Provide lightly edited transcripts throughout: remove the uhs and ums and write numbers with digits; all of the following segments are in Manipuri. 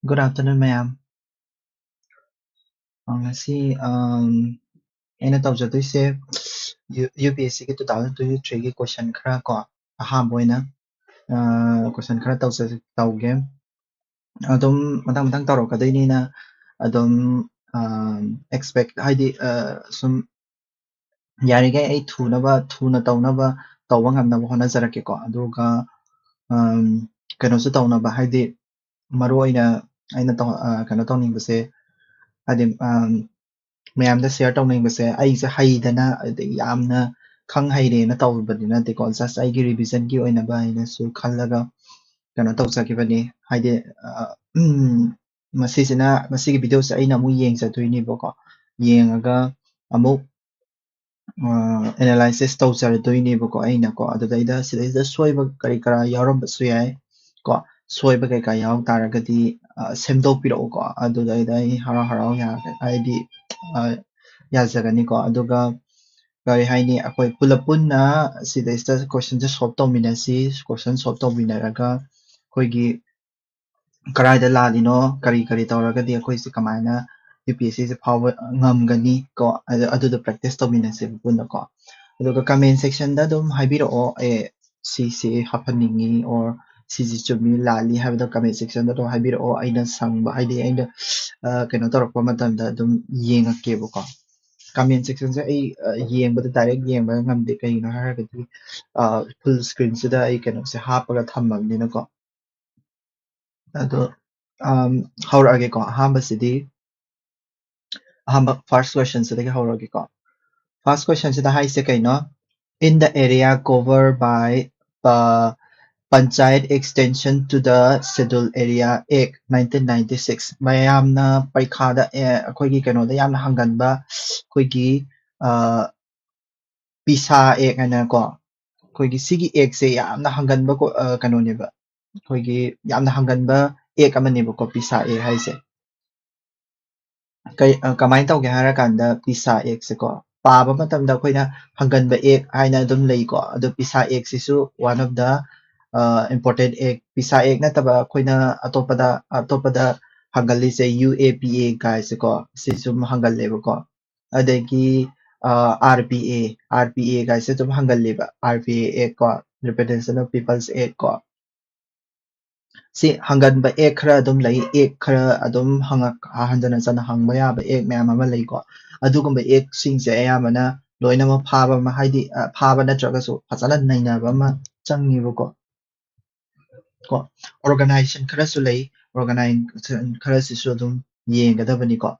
Good afternoon, ma'am. Ngasi aina tawjadoi UPSC ki 2023 ki question khara ko aham question khara tawge adum matang tawrokadoi na adum expect haidi sum yarigai ai thuna tawnaba tawba ngamnaba honajarake ko aduga kanosu tawnaba haidi maru aina kano tawningbase haidi mayamda share tawningbase aise haidana yamna khang hairena tawbadina te ko just ai gi revision gi oinaba aina su khallaga kano tawjakibani haidi masigi video se aina mu yengjadoini boko yengaga amuk analysis tawjaradoini boko aina ko adudaida sidaida soiba kari kara yaurambsu yai ko soiba kai ka yaw taragadi semdopiro ko adudaida ai harau ya aidi yazagani ko aduga kari haini akoi pulapuna sidaista question se solve tawminasi question solve tawminaraga koigi karaida lalino kari tawragadi akoi se kamaina UPSC se power ngamgani ko aduda practice tawminasi puna ko aduga comment section da dum haibiro si hapaningi or sisi chumi lali habida comment section da dum haibiro aina sangba haidi aina kano tawrakpa matamda dum yengakebo ko comment section se ai yengbada direct yengba ngamde kaino haragadi full screen sida ai kano se hapaga thammamnina ko ado haurage ko ahamba sidi ahamba first question sida ke haurage ko first question sida haise kaino in the area covered by Panchayat extension to the schedule area Act 1996 mayamna parikhada akoigi kano da yamna hanganba akoigi PISA Act ana ko akoigi sigi Act se yamna hanganba ko kano neba akoigi yamna hanganba Act amaneba ko PISA Act haise kamain tawge harakanda PISA Act se ko paaba matamda akoina hanganba Act haina dum lei ko ado PISA Act sisu one of the important Act PISA Act nataba akoina atopada hangalise UAPA guys ko sisum hangalleba ko adagi RPA guys tum hangalleba RPA Act ko Representation of People's Act ko si hanganba Act khara adum lai Act khara adum hanjana chana hangba yaba Act mayam ama lai ko adugumba Act singse ayamana loinama phaba ma haidi phaba natraga so fajana nainaba ma changiba ko organization khara su lei organization khara sisu adum yengadabani ko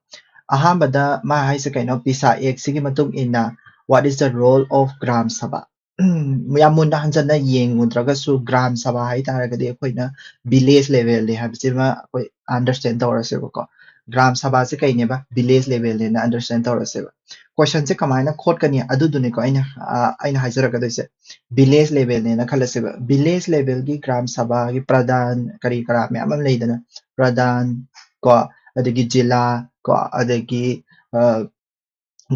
ahambada ma haise kaino PISA Act sigi matung inna what is the role of Gram Sabha yamunda hanjana yengudraga su Gram Sabha hai taragadi akoina village level le habsima akoi understand tawrase ko Gram Sabha se kaineba village level le na understand tawrase question se kamaina khot kani adudune ko aina hajaragadoise village level ne na khalase village level gi Gram Sabha gi pradhan kari kara me amam leidana pradhan ko adagi jila ko adagi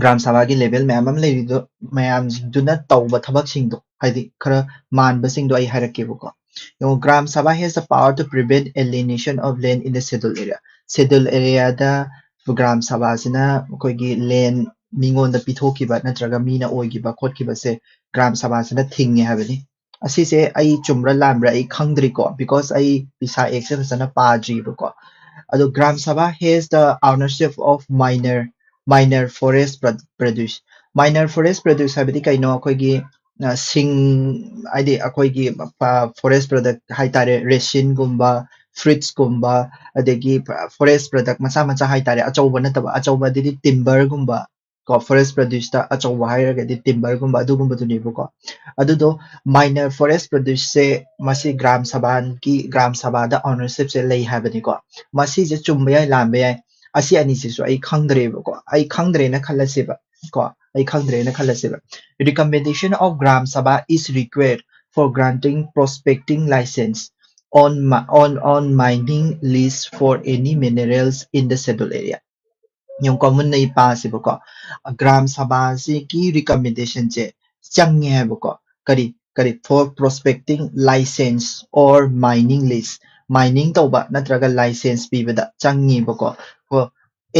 Gram Sabha gi level mayam leido mayam duna tawba thabak singdo haidi khara manba singdo ai harakebo ko Gram Sabha has the power to prevent alienation of land in the scheduled area da Gram Sabha sina koigi land mingon da pithokiba natraga mina oigiba khotkiba se Gram Sabha sina thinge habani asise ai chumra lambra ai khangdri ko because ai PISA Act se sana padri ko ado Gram Sabha has the ownership of minor forest produce minor forest produce habidi kaino akoigi sing aidi akoigi forest product haitare resin gumba fruits gumba adegi forest product macha haitare achauba nataba achauba didi timber gumba ko forest produce ta achauba hairagadi timber gumba adugumba dunibu ko adudo minor forest produce se masi Gram Sabha da ownership se lei habani ko masi je chumba yai lambe yai asi ani sisu ai khangdreba ko ai khangdre na khalasiba ko ai khangdre na khalasiba recommendation of Gram Sabha is required for granting prospecting license on mining lease for any minerals in the scheduled area yung common na ipasibo ko gram sabha si ki recommendation che changye hai ko kari for prospecting license or mining list mining tauba natraga license pibada changi ko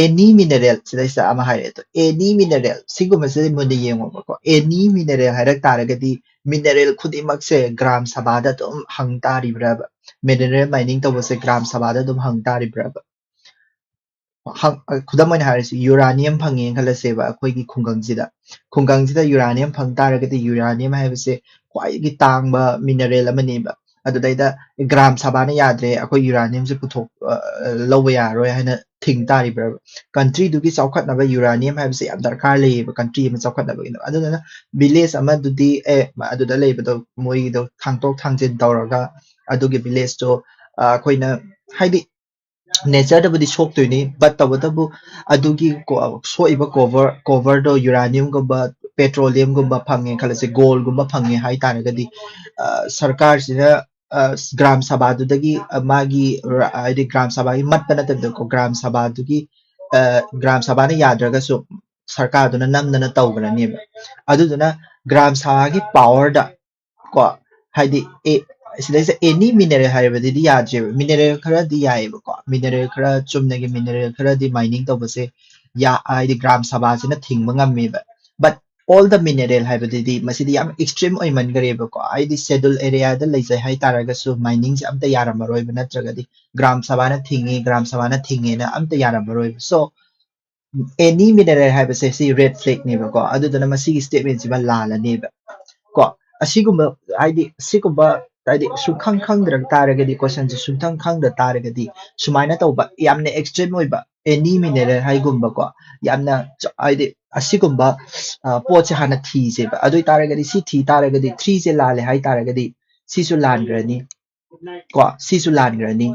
any mineral sida isa ama haire to any mineral siguma se mudi yengo ko any mineral hairak taragadi mineral khudimak se gram sabha da tum hangtari braba mineral mining tauba se gram sabha da tum hangtari braba खुदम अꯣꯏꯅ ꯍꯥꯏꯔꯁꯤ ꯌꯨꯔꯥꯅꯤꯌꯝ ꯐꯪꯉꯦ ꯈꯜꯂꯁꯦꯕ ꯑꯩꯈꯣꯏꯒꯤ ꯈꯨꯡꯒꯪꯁꯤꯗ ꯌꯨꯔꯥꯅꯤꯌꯝ ꯐꯪ ꯇꯥꯔꯒꯗꯤ ꯌꯨꯔꯥꯅꯤꯌꯝ ꯍꯥꯏꯕꯁꯦ ꯈ꯭ꯋꯥꯏꯗꯒꯤ ꯇꯥꯡꯕ ꯃꯤꯅꯔꯦꯜ ꯑꯃꯅꯦꯕ ꯑꯗꯨꯗꯩꯗ ꯒ꯭ꯔꯥꯝ ꯁꯥꯕꯥꯅ ꯌꯥꯗ꯭ꯔꯦ ꯑꯩꯈꯣꯏ ꯌꯨꯔꯥꯅꯤꯌꯝꯁꯦ ꯂꯧꯕ ꯌꯥꯔꯣꯏ ꯍꯥꯏꯅ ꯊꯤꯡ ꯇꯥꯔꯤꯕ꯭ꯔꯥ ꯀꯟꯇ꯭ꯔꯤꯗꯨꯒꯤ ꯆꯥꯎꯈꯠꯅꯕ ꯌꯨꯔꯥꯅꯤꯌꯝ ꯍꯥꯏꯕꯁꯦ ꯌꯥꯝ ꯗꯔꯀꯥꯔ ꯂꯩꯌꯦꯕ ꯀꯟꯇ꯭ꯔꯤ ꯑꯃ ꯆꯥꯎꯈꯠꯅꯕꯒꯤꯗ ꯑꯗꯨꯗꯨꯅ ꯚꯤꯂꯦꯖ ꯑꯃꯗꯨꯗꯤ ꯑꯗꯨꯗ ꯂꯩꯕꯗꯣ ꯃꯣꯏꯒꯤꯗꯣ ꯊꯥꯡꯇꯣꯛ ꯊꯥꯡꯖꯤꯟ ꯇꯧꯔꯒ ꯑꯗꯨꯒꯤ ꯚꯤꯂꯦꯖꯇꯣ ꯑꯩꯈꯣꯏꯅ ꯍꯥꯏꯗꯤ ꯅꯦꯆꯔꯗꯕꯨꯗꯤ ꯁꯣꯛꯇꯣꯏꯅꯤ ꯕꯠ ꯇꯧꯕꯇꯕꯨ ꯑꯗꯨꯒꯤ ꯁꯣꯛꯏꯕ ꯀꯣꯚꯔꯗꯣ ꯌꯨꯔꯥꯅꯤꯌꯝꯒꯨꯝꯕ ꯄꯦꯇ꯭ꯔꯣꯂꯤꯌꯝꯒꯨꯝꯕ ꯐꯪꯉꯦ ꯈꯜꯂꯁꯦ ꯒꯣꯜꯒꯨꯝꯕ ꯐꯪꯉꯦ ꯍꯥꯏ ꯇꯥꯔꯒꯗꯤ ꯁꯔꯀꯥꯔꯁꯤꯅ ꯒ꯭ꯔꯥꯝ ꯁꯚꯥꯗꯨꯗꯒꯤ ꯃꯥꯒꯤ ꯍꯥꯏꯗꯤ ꯒ꯭ꯔꯥꯝ ꯁꯚꯥꯒꯤ ꯃꯠꯄ ꯅꯠꯇꯕꯗꯀꯣ ꯒ꯭ꯔꯥꯝ ꯁꯚꯥꯅ ꯌꯥꯗ꯭ꯔꯒꯁꯨ ꯁꯔꯀꯥꯔꯗꯨꯅ ꯅꯝꯗꯅ ꯇꯧꯈ꯭ꯔꯅꯦꯕ ꯑꯗꯨꯗꯨꯅ ꯒ꯭ꯔꯥꯝ ꯁꯚꯥꯒꯤ ꯄꯥꯋꯔꯗ ꯀꯣ ꯍꯥꯏꯗꯤ ꯁꯤꯗꯩꯁꯦ ꯑꯦꯅꯤ ꯃꯤꯅꯔꯦꯜ ꯍꯥꯏꯕꯗꯤ ꯌꯥꯗ꯭ꯔꯦꯕ ꯃꯤꯅꯔꯦꯜ ꯈꯔꯗꯤ ꯌꯥꯏꯑꯕꯀꯣ ꯃꯤꯅꯔꯦꯜ ꯈꯔ ꯆꯨꯝꯅꯒꯤ ꯃꯤꯅꯔꯦꯜ ꯈꯔꯗꯤ ꯃꯥꯏꯅꯤꯡ ꯇꯧꯕꯁꯦ ꯍꯥꯏꯗꯤ ꯒ꯭ꯔꯥꯝ ꯁꯚꯥꯁꯤꯅ ꯊꯤꯡꯕ ꯉꯝꯃꯦꯕ ꯕꯠ all the mineral ꯍꯥꯏꯕꯗꯨꯗꯤ ꯃꯁꯤꯗꯤ ꯌꯥꯝ extreme ꯑꯣꯏꯃꯟꯈ꯭ꯔꯦꯕꯀꯣ ꯍꯥꯏꯗꯤ schedule ꯑꯦꯔꯤꯌꯥꯗ ꯂꯩꯖꯩ ꯍꯥꯏꯇꯥꯔꯒꯁꯨ ꯃꯥꯏꯅꯤꯡꯁꯦ ꯑꯝꯇ ꯌꯥꯔꯝꯃꯔꯣꯏꯕ ꯅꯠꯇ꯭ꯔꯒꯗꯤ ꯒ꯭ꯔꯥꯝ ꯁꯚꯥꯅ ꯊꯤꯡꯉꯦꯅ ꯑꯝꯇ ꯌꯥꯔꯝꯃꯔꯣꯏꯕ ꯁꯣ ꯑꯦꯅꯤ ꯃꯤꯅꯔꯦꯜ ꯍꯥꯏꯕꯁꯦ ꯁꯤ ꯔꯦꯗ ꯐ꯭ꯂꯦꯒꯅꯦꯕꯀꯣ ꯑꯗꯨꯗꯨꯅ ꯃꯁꯤꯒꯤ ꯁ꯭ꯇꯦꯠꯃꯦꯟꯁꯤꯃ ꯂꯥꯜꯂꯅꯦꯕ ꯀꯣ ꯑꯁꯤꯒꯨꯝꯕ ꯍꯥꯏꯗꯤ ꯁꯤꯒꯨꯝꯕ ꯍꯥꯏꯗꯤ ꯁꯨꯡꯈꯪ ꯈꯪꯗ꯭ꯔ ꯇꯥꯔꯒꯗꯤ ꯀꯣꯏꯁꯟꯁꯦ ꯁꯨꯡꯈꯪ ꯈꯪꯗ ꯇꯥꯔꯒꯗꯤ ꯁꯨꯃꯥꯏꯅ ꯇꯧꯕ ꯌꯥꯝꯅ ꯑꯦꯛꯁꯇ꯭रीꯝ ꯑꯣꯏꯕ ꯑꯦꯅꯤ ꯃꯤꯅꯔꯦꯜ ꯍꯥꯏꯒꯨꯝꯕꯀꯣ ꯌꯥꯝꯅ ꯍꯥꯏꯗꯤ ꯑꯁꯤꯒꯨꯝꯕ ꯄꯣꯠꯁꯦ ꯍꯥꯟꯅ ꯊꯤꯁꯦꯕ ꯑꯗꯨ ꯑꯣꯏ ꯇꯥꯔꯒꯗꯤ ꯁꯤ ꯊꯤ ꯇꯥꯔꯒꯗꯤ 3ꯁꯦ ꯂꯥꯜꯂꯦ ꯍꯥꯏ ꯇꯥꯔꯒꯗꯤ ꯁꯤꯁꯨ ꯂꯥꯟꯈ꯭ꯔꯅꯤ ꯀꯣ ꯁꯤꯁꯨ ꯂꯥꯟꯈ꯭ꯔꯅꯤ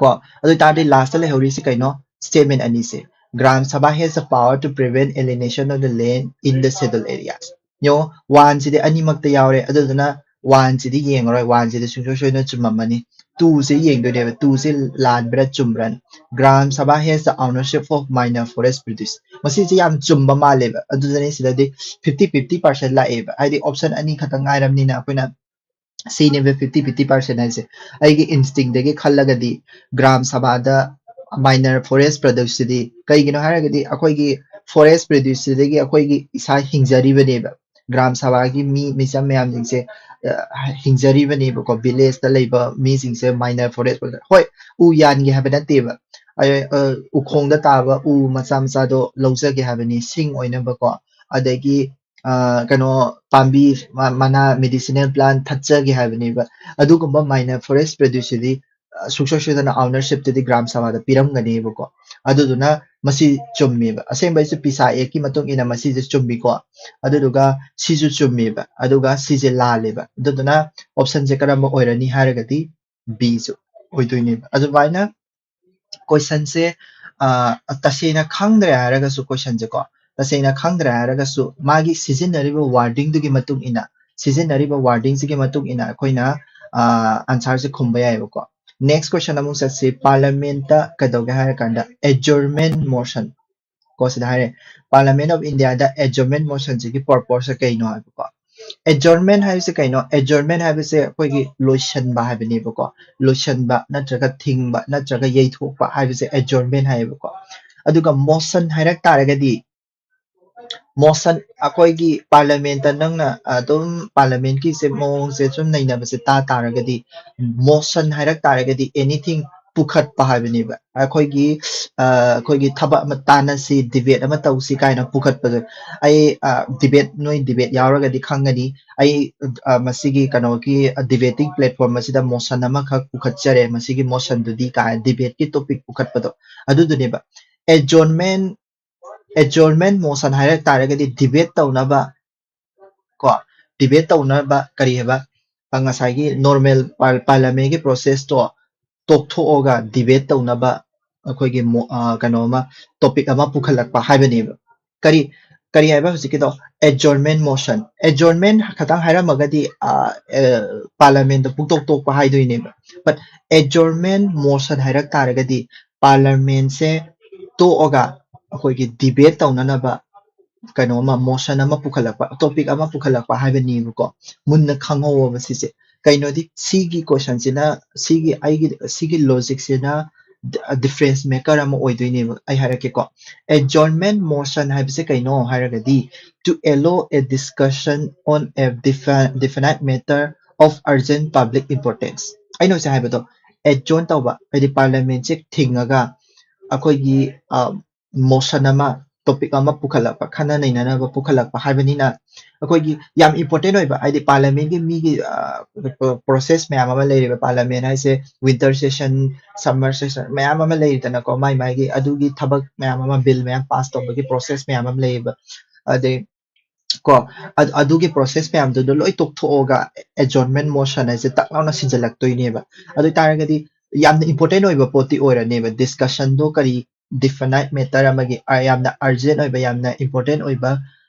ꯀꯣ ꯑꯗꯨ ꯑꯣꯏ ꯇꯥꯔꯗꯤ ꯂꯥꯁꯇ ꯂꯩꯍꯧꯔꯤꯁꯤ ꯀꯩꯅꯣ ꯁ꯭ꯇꯦꯠꯃꯦꯟ ꯑꯅꯤꯁꯦ Gram Sabha has the power to prevent alienation of the land in the schedule areas ꯌꯦꯡꯉꯣ ꯋꯥꯟꯁꯤꯗꯤ ꯑꯅꯤꯃꯛꯇ ꯌꯥꯎꯔꯦ ꯑꯗꯨꯗꯨꯅ ꯋꯥꯟꯁꯤꯗꯤ ꯌꯦꯡꯉꯔꯣꯏ ꯋꯥꯟꯁꯤꯗꯤ ꯁꯨꯡꯁꯣꯏ ꯁꯣꯏꯗꯅ ꯆꯨꯝꯃꯝꯃꯅꯤ ꯇꯨꯁꯦ ꯌꯦꯡꯗꯣꯏꯅꯦꯕ ꯇꯨꯁꯦ ꯂꯥꯟꯕ꯭ꯔꯥ ꯆꯨꯝꯕ꯭ꯔꯥ Gram Sabha has the ownership of minor forest produce ꯃꯁꯤꯁꯦ ꯌꯥꯝ ꯆꯨꯝꯕ ꯃꯥꯜꯂꯦꯕ ꯑꯗꯨꯗꯅꯤ ꯁꯤꯗꯗꯤ 50-50% ꯂꯥꯛꯑꯦꯕ ꯍꯥꯏꯗꯤ ꯑꯣꯞꯁꯟ ꯑꯅꯤ ꯈꯛꯇꯪ ꯉꯥꯏꯔꯕꯅꯤꯅ ꯑꯩꯈꯣꯏꯅ ꯁꯤꯅꯦꯕ 50-50% ꯍꯥꯏꯁꯦ ꯑꯩꯒꯤ ꯏꯟꯁꯇꯤꯡꯗꯒꯤ ꯈꯜꯂꯒꯗꯤ ꯒ꯭ꯔꯥꯝ ꯁꯚꯥꯗ ꯃꯥꯏꯅꯔ ꯐꯣꯔꯦꯁ ꯄ꯭ꯔꯗꯛꯁꯤꯗꯤ ꯀꯩꯒꯤꯅꯣ ꯍꯥꯏꯔꯒꯗꯤ ꯑꯩꯈꯣꯏꯒꯤ ꯐꯣꯔꯦꯁ ꯄ꯭ꯔꯗ꯭ꯌꯨꯁꯁꯤꯗꯒꯤ ꯑꯩꯈꯣꯏꯒꯤ ꯏꯁꯥ ꯍꯤꯡꯖꯔꯤꯕꯅꯦꯕ ꯒ꯭ꯔꯥꯝ ꯁꯚꯥꯒꯤ ꯃꯤꯆꯝ ꯃꯌꯥꯝꯁꯤꯡꯁꯦ ꯍꯤꯡꯖꯔꯤꯕꯅꯦꯕꯀꯣ ꯚꯤꯂꯦꯖꯇ ꯂꯩꯕ ꯃꯤꯁꯤꯡꯁꯦ ꯃꯥꯏꯅꯔ ꯐꯣꯔꯦꯁ ꯍꯣꯏ ꯎ ꯌꯥꯟꯒꯦ ꯍꯥꯏꯕ ꯅꯠꯇꯦꯕ ꯎꯈꯣꯡꯗ ꯇꯥꯕ ꯎ ꯃꯆꯥ ꯃꯆꯥꯗꯣ ꯂꯧꯖꯒꯦ ꯍꯥꯏꯕꯅꯤ ꯁꯤꯡ ꯑꯣꯏꯅꯕꯀꯣ ꯑꯗꯒꯤ ꯀꯩꯅꯣ ꯄꯥꯝꯕꯤ ꯃꯅꯥ ꯃꯦꯗꯤꯁꯤꯅꯦꯜ ꯄ꯭ꯂꯥꯟ ꯊꯠꯆꯒꯦ ꯍꯥꯏꯕꯅꯦꯕ ꯑꯗꯨꯒꯨꯝꯕ ꯃꯥꯏꯅꯔ ꯐꯣꯔꯦꯁ ꯄ꯭ꯔꯗ꯭ꯌꯨꯁꯁꯤꯗꯤ ꯁꯨꯡꯁꯣꯏ ꯁꯣꯏꯗꯅ ꯑꯥꯎꯅꯔshipꯇꯗꯤ ꯒ꯭ꯔꯥꯝ ꯁꯚꯥꯗ ꯄꯤꯔꯝꯒꯅꯦꯕꯀꯣ ꯑꯗꯨꯗꯨꯅ ꯃꯁꯤ ꯆꯨꯝꯃꯦꯕ ꯑꯁꯦꯡꯕꯩꯁꯨ ꯄꯤꯁꯥ ꯑꯦꯛꯀꯤ ꯃꯇꯨꯡ ꯏꯟꯅ ꯃꯁꯤꯁꯦ ꯆꯨꯝꯃꯤꯀꯣ ꯑꯗꯨꯗꯨꯒ ꯁꯤꯁꯨ ꯆꯨꯝꯃꯦꯕ ꯑꯗꯨꯒ ꯁꯤꯁꯦ ꯂꯥꯜꯂꯦꯕ ꯑꯗꯨꯗꯨꯅ ꯑꯣꯞꯁꯟꯁꯦ ꯀꯔꯝꯕ ꯑꯣꯏꯔꯅꯤ ꯍꯥꯏꯔꯒꯗꯤ ꯕꯤꯁꯨ ꯑꯣꯏꯗꯣꯏꯅꯦꯕ ꯑꯗꯨꯃꯥꯏꯅ ꯀꯣꯏꯁꯟꯁꯦ ꯇꯁꯦꯡꯅ ꯈꯪꯗ꯭ꯔꯦ ꯍꯥꯏꯔꯒꯁꯨ ꯀꯣꯏꯁꯟꯁꯦ ꯀꯣ ꯇꯁꯦꯡꯅ ꯈꯪꯗ꯭ꯔꯦ ꯍꯥꯏꯔꯒꯁꯨ ꯃꯥꯒꯤ ꯁꯤꯖꯤꯟꯅꯔꯤꯕ ꯋꯥꯔꯗꯤꯡꯗꯨꯒꯤ ꯃꯇꯨꯡ ꯏꯟꯅ ꯁꯤꯖꯤꯟꯅꯔꯤꯕ ꯋꯥꯔꯗꯤꯡꯁꯤꯒꯤ ꯃꯇꯨꯡ ꯏꯟꯅ ꯑꯩꯈꯣꯏꯅ ꯑꯟꯁꯔꯁꯦ ꯈꯨꯝꯕ ꯌꯥꯏꯑꯕꯀꯣ ꯅꯦꯛꯁ ꯀꯣꯏꯁꯟ ꯑꯃꯨꯛ ꯆꯠꯁꯤ ꯄꯥꯔꯂꯤꯌꯥꯃꯦꯟꯇ ꯀꯩꯗꯧꯒꯦ ꯍꯥꯏꯔꯀꯥꯟꯗ ꯑꯦꯖꯣꯔꯃꯦꯟ ꯃꯣꯁꯟ ꯀꯣ ꯁꯤꯗ ꯍꯥꯏꯔꯦ ꯄꯥꯔꯂꯤꯌꯥꯃꯦꯟ ꯑꯣꯐ ꯏꯟꯗꯤꯌꯥꯗ ꯑꯦꯖꯣꯔꯃꯦꯟ ꯃꯣꯁꯟꯁꯤꯒꯤ ꯄꯔꯄꯣꯁꯁꯦ ꯀꯩꯅꯣ ꯍꯥꯏꯕꯀꯣ ꯑꯦꯖꯣꯔꯃꯦꯟ ꯍꯥꯏꯕꯁꯦ ꯀꯩꯅꯣ ꯑꯦꯖꯣꯔꯃꯦꯟ ꯍꯥꯏꯕꯁꯦ ꯑꯩꯈꯣꯏꯒꯤ ꯂꯣꯏꯁꯟꯕ ꯍꯥꯏꯕꯅꯦꯕꯀꯣ ꯂꯣꯏꯁꯟꯕ ꯅꯠꯇ꯭ꯔꯒ ꯊꯤꯡꯕ ꯅꯠꯇ꯭ꯔꯒ ꯌꯩꯊꯣꯛꯄ ꯍꯥꯏꯕꯁꯦ ꯑꯦꯖꯣꯔꯃꯦꯟ ꯍꯥꯏꯌꯦꯕꯀꯣ ꯑꯗꯨꯒ ꯃꯣꯁꯟ ꯍꯥꯏꯔꯛ ꯇꯥꯔꯒꯗꯤ ꯃꯣꯁꯟ ꯑꯩꯈꯣꯏꯒꯤ ꯄꯥꯔꯂꯤꯌꯥꯃꯦꯟꯇ ꯅꯪꯅ ꯑꯗꯨꯝ ꯄꯥꯔꯂꯤꯌꯥꯃꯦꯟꯀꯤꯁꯦ ꯃꯑꯣꯡꯁꯦ ꯁꯨꯝ ꯅꯩꯅꯕꯁꯦ ꯇꯥꯔꯒꯗꯤ ꯃꯣꯁꯟ ꯍꯥꯏꯔꯛ ꯇꯥꯔꯒꯗꯤ ꯑꯦꯅꯤꯊꯤꯡ ꯄꯨꯈꯠꯄ ꯍꯥꯏꯕꯅꯦꯕ ꯑꯩꯈꯣꯏꯒꯤ ꯊꯕꯛ ꯑꯃ ꯇꯥꯟꯅꯁꯤ ꯗꯤꯕꯦꯠ ꯑꯃ ꯇꯧꯁꯤ ꯀꯥꯏꯅ ꯄꯨꯈꯠꯄꯗꯣ ꯑꯩ ꯅꯣꯏ ꯗꯤꯕꯦꯠ ꯌꯥꯎꯔꯒꯗꯤ ꯈꯪꯒꯅꯤ ꯑꯩ ꯃꯁꯤꯒꯤ ꯀꯩꯅꯣꯒꯤ ꯗꯤꯕꯦटिꯡ ꯄ꯭ꯂꯦꯠꯐꯣर्ꯝ ꯑꯁꯤꯗ ꯃꯣꯁꯟ ꯑꯃꯈꯛ ꯄꯨꯈꯠꯆꯔꯦ ꯃꯁꯤꯒꯤ ꯃꯣꯁꯟꯗꯨꯗꯤ ꯗꯤꯕꯦꯠꯀꯤ ꯇꯣꯄꯤꯛ ꯄꯨꯈꯠꯄꯗꯣ ꯑꯗꯨꯗꯨꯅꯦꯕ ꯑꯦꯖꯣꯔꯃꯦꯟ ꯃꯣꯁꯟ ꯍꯥꯏꯔꯛ ꯇꯥꯔꯒꯗꯤ ꯗꯤꯕꯦꯠ ꯇꯧꯅꯕ ꯀꯣ ꯗꯤꯕꯦꯠ ꯇꯧꯅꯕ ꯀꯔꯤ ꯍꯥꯏꯕ ꯉꯁꯥꯏꯒꯤ ꯅꯣꯔꯃꯦꯜ ꯄꯥꯔꯂꯤꯌꯥꯃꯦꯟꯒꯤ ꯄ꯭ꯔꯣꯁꯦꯁꯇꯣ ꯇꯣꯛꯊꯣꯛꯑꯒ ꯗꯤꯕꯦꯠ ꯇꯧꯅꯕ ꯑꯩꯈꯣꯏꯒꯤ ꯀꯩꯅꯣ ꯇꯣꯄꯤꯛ ꯑꯃ ꯄꯨꯈꯠꯂꯛꯄ ꯍꯥꯏꯕꯅꯦꯕ ꯀꯔꯤ ꯀꯔꯤ ꯍꯥꯏꯕ ꯍꯧꯖꯤꯛꯀꯤꯗꯣ ꯑꯦꯖꯣꯔꯃꯦꯟ ꯃꯣꯁꯟ ꯑꯦꯖꯣꯔꯃꯦꯟ ꯈꯛꯇꯪ ꯍꯥꯏꯔꯝꯃꯒꯗꯤ ꯄꯥꯔꯂꯤꯌꯥꯃꯦꯟꯗ ꯄꯨꯡꯇꯣꯛ ꯇꯣꯛꯄ ꯍꯥꯏꯗꯣꯏꯅꯦꯕ ꯕꯠ ꯑꯦꯖꯣꯔꯃꯦꯟ ꯃꯣꯁꯟ ꯍꯥꯏꯔꯛ ꯇꯥꯔꯒꯗꯤ ꯄꯥꯔꯂꯤꯌꯥꯃꯦꯟꯁꯦ ꯇꯣꯛꯑꯒ ꯑꯩꯈꯣꯏꯒꯤ ꯗꯤꯕꯦꯠ ꯇꯧꯅꯅꯕ ꯀꯩꯅꯣ ꯑꯃ ꯃꯣꯁꯟ ꯑꯃ ꯄꯨꯈꯠꯂꯛꯄ ꯇꯣꯄꯤꯛ ꯑꯃ ꯄꯨꯈꯠꯂꯛꯄ ꯍꯥꯏꯕꯅꯦꯕꯀꯣ ꯃꯨꯟꯅ ꯈꯪꯍꯧꯕ ꯁꯤꯁꯦ ꯀꯩꯅꯣꯗꯤ ꯁꯤꯒꯤ ꯀꯣꯏꯁꯟꯁꯤꯅ ꯁꯤꯒꯤ ꯂꯣꯖꯤꯛꯁꯤꯅ ꯗꯤꯐꯔꯦꯟꯁ ꯃꯦꯀꯔ ꯑꯃ ꯑꯣꯏꯗꯣꯏꯅꯦꯕ ꯑꯩ ꯍꯥꯏꯔꯛꯀꯦꯀꯣ ꯑꯦꯖꯣꯔꯟꯃꯦꯟ ꯃꯣꯁꯟ ꯍꯥꯏꯕꯁꯦ ꯀꯩꯅꯣ ꯍꯥꯏꯔꯒꯗꯤ to allow a discussion on a definite matter of urgent public importance ꯑꯩꯅ ꯍꯧꯖꯤꯛ ꯍꯥꯏꯕꯗꯣ ꯑꯦꯖꯣꯔꯟ ꯇꯧꯕ ꯍꯥꯏꯗꯤ ꯄꯥꯔꯂꯤꯌꯥꯃꯦꯟꯁꯦ ꯊꯤꯡꯉꯒ ꯑꯩꯈꯣꯏꯒꯤ ꯃꯣꯁꯟ ꯑꯃ ꯇꯣꯄꯤꯛ ꯑꯃ ꯄꯨꯈꯠꯂꯛꯄ ꯈꯟꯅ ꯅꯩꯅꯅꯕ ꯄꯨꯈꯠꯂꯛꯄ ꯍꯥꯏꯕꯅꯤꯅ ꯑꯩꯈꯣꯏꯒꯤ ꯌꯥꯝ ꯏꯝꯄꯣꯔꯇꯦꯟ ꯑꯣꯏꯕ ꯍꯥꯏꯗꯤ ꯄꯥꯔꯂꯤꯌꯥꯃꯦꯟꯒꯤ ꯃꯤꯒꯤ ꯄ꯭ꯔꯣꯁꯦꯁ ꯃꯌꯥꯝ ꯑꯃ ꯂꯩꯔꯤꯕ ꯄꯥꯔꯂꯤꯌꯥꯃꯦꯟ ꯍꯥꯏꯁꯦ ꯋꯤꯟꯇꯔ ꯁꯦꯁꯟ ꯁꯝꯃꯔ ꯁꯦꯁꯟ ꯃꯌꯥꯝ ꯑꯃ ꯂꯩꯔꯤꯗꯅꯀꯣ ꯃꯥꯒꯤ ꯑꯗꯨꯒꯤ ꯊꯕꯛ ꯃꯌꯥꯝ ꯑꯃ ꯕꯤꯜ ꯃꯌꯥꯝ ꯄꯥꯁ ꯇꯧꯕꯒꯤ ꯄ꯭ꯔꯣꯁꯦꯁ ꯃꯌꯥꯝ ꯑꯃ ꯂꯩꯌꯦꯕ ꯑꯗꯩ ꯀꯣ ꯑꯗꯨꯒꯤ ꯄ꯭ꯔꯣꯁꯦꯁ ꯃꯌꯥꯝꯗꯨꯗ ꯂꯣꯏ ꯇꯣꯛꯊꯣꯛꯑꯒ ꯑꯦꯖꯣꯔꯟꯃꯦꯟ ꯃꯣꯁꯟ ꯍꯥꯏꯁꯦ ꯇꯛ ꯂꯥꯎꯅ ꯁꯤꯟꯖꯜꯂꯛꯇꯣꯏꯅꯦꯕ ꯑꯗꯨ ꯑꯣꯏꯇꯥꯔꯒꯗꯤ ꯌꯥꯝꯅ ꯏꯝꯄꯣꯔꯇꯦꯟ ꯑꯣꯏꯕ ꯄꯣꯠꯇꯤ ꯑꯣꯏꯔꯅꯦꯕ ꯗꯤꯁꯀꯁꯟꯗꯣ ꯀꯔꯤ ꯗꯤꯐꯤꯅꯥꯏꯠ ꯃꯦꯇꯔ ꯑꯃꯒꯤ ꯌꯥꯝꯅ ꯑꯔꯖꯦꯟट ꯑꯣꯏꯕ ꯌꯥꯝꯅ ꯏꯝꯄꯣꯔꯇꯦꯟ ꯑꯣꯏꯕ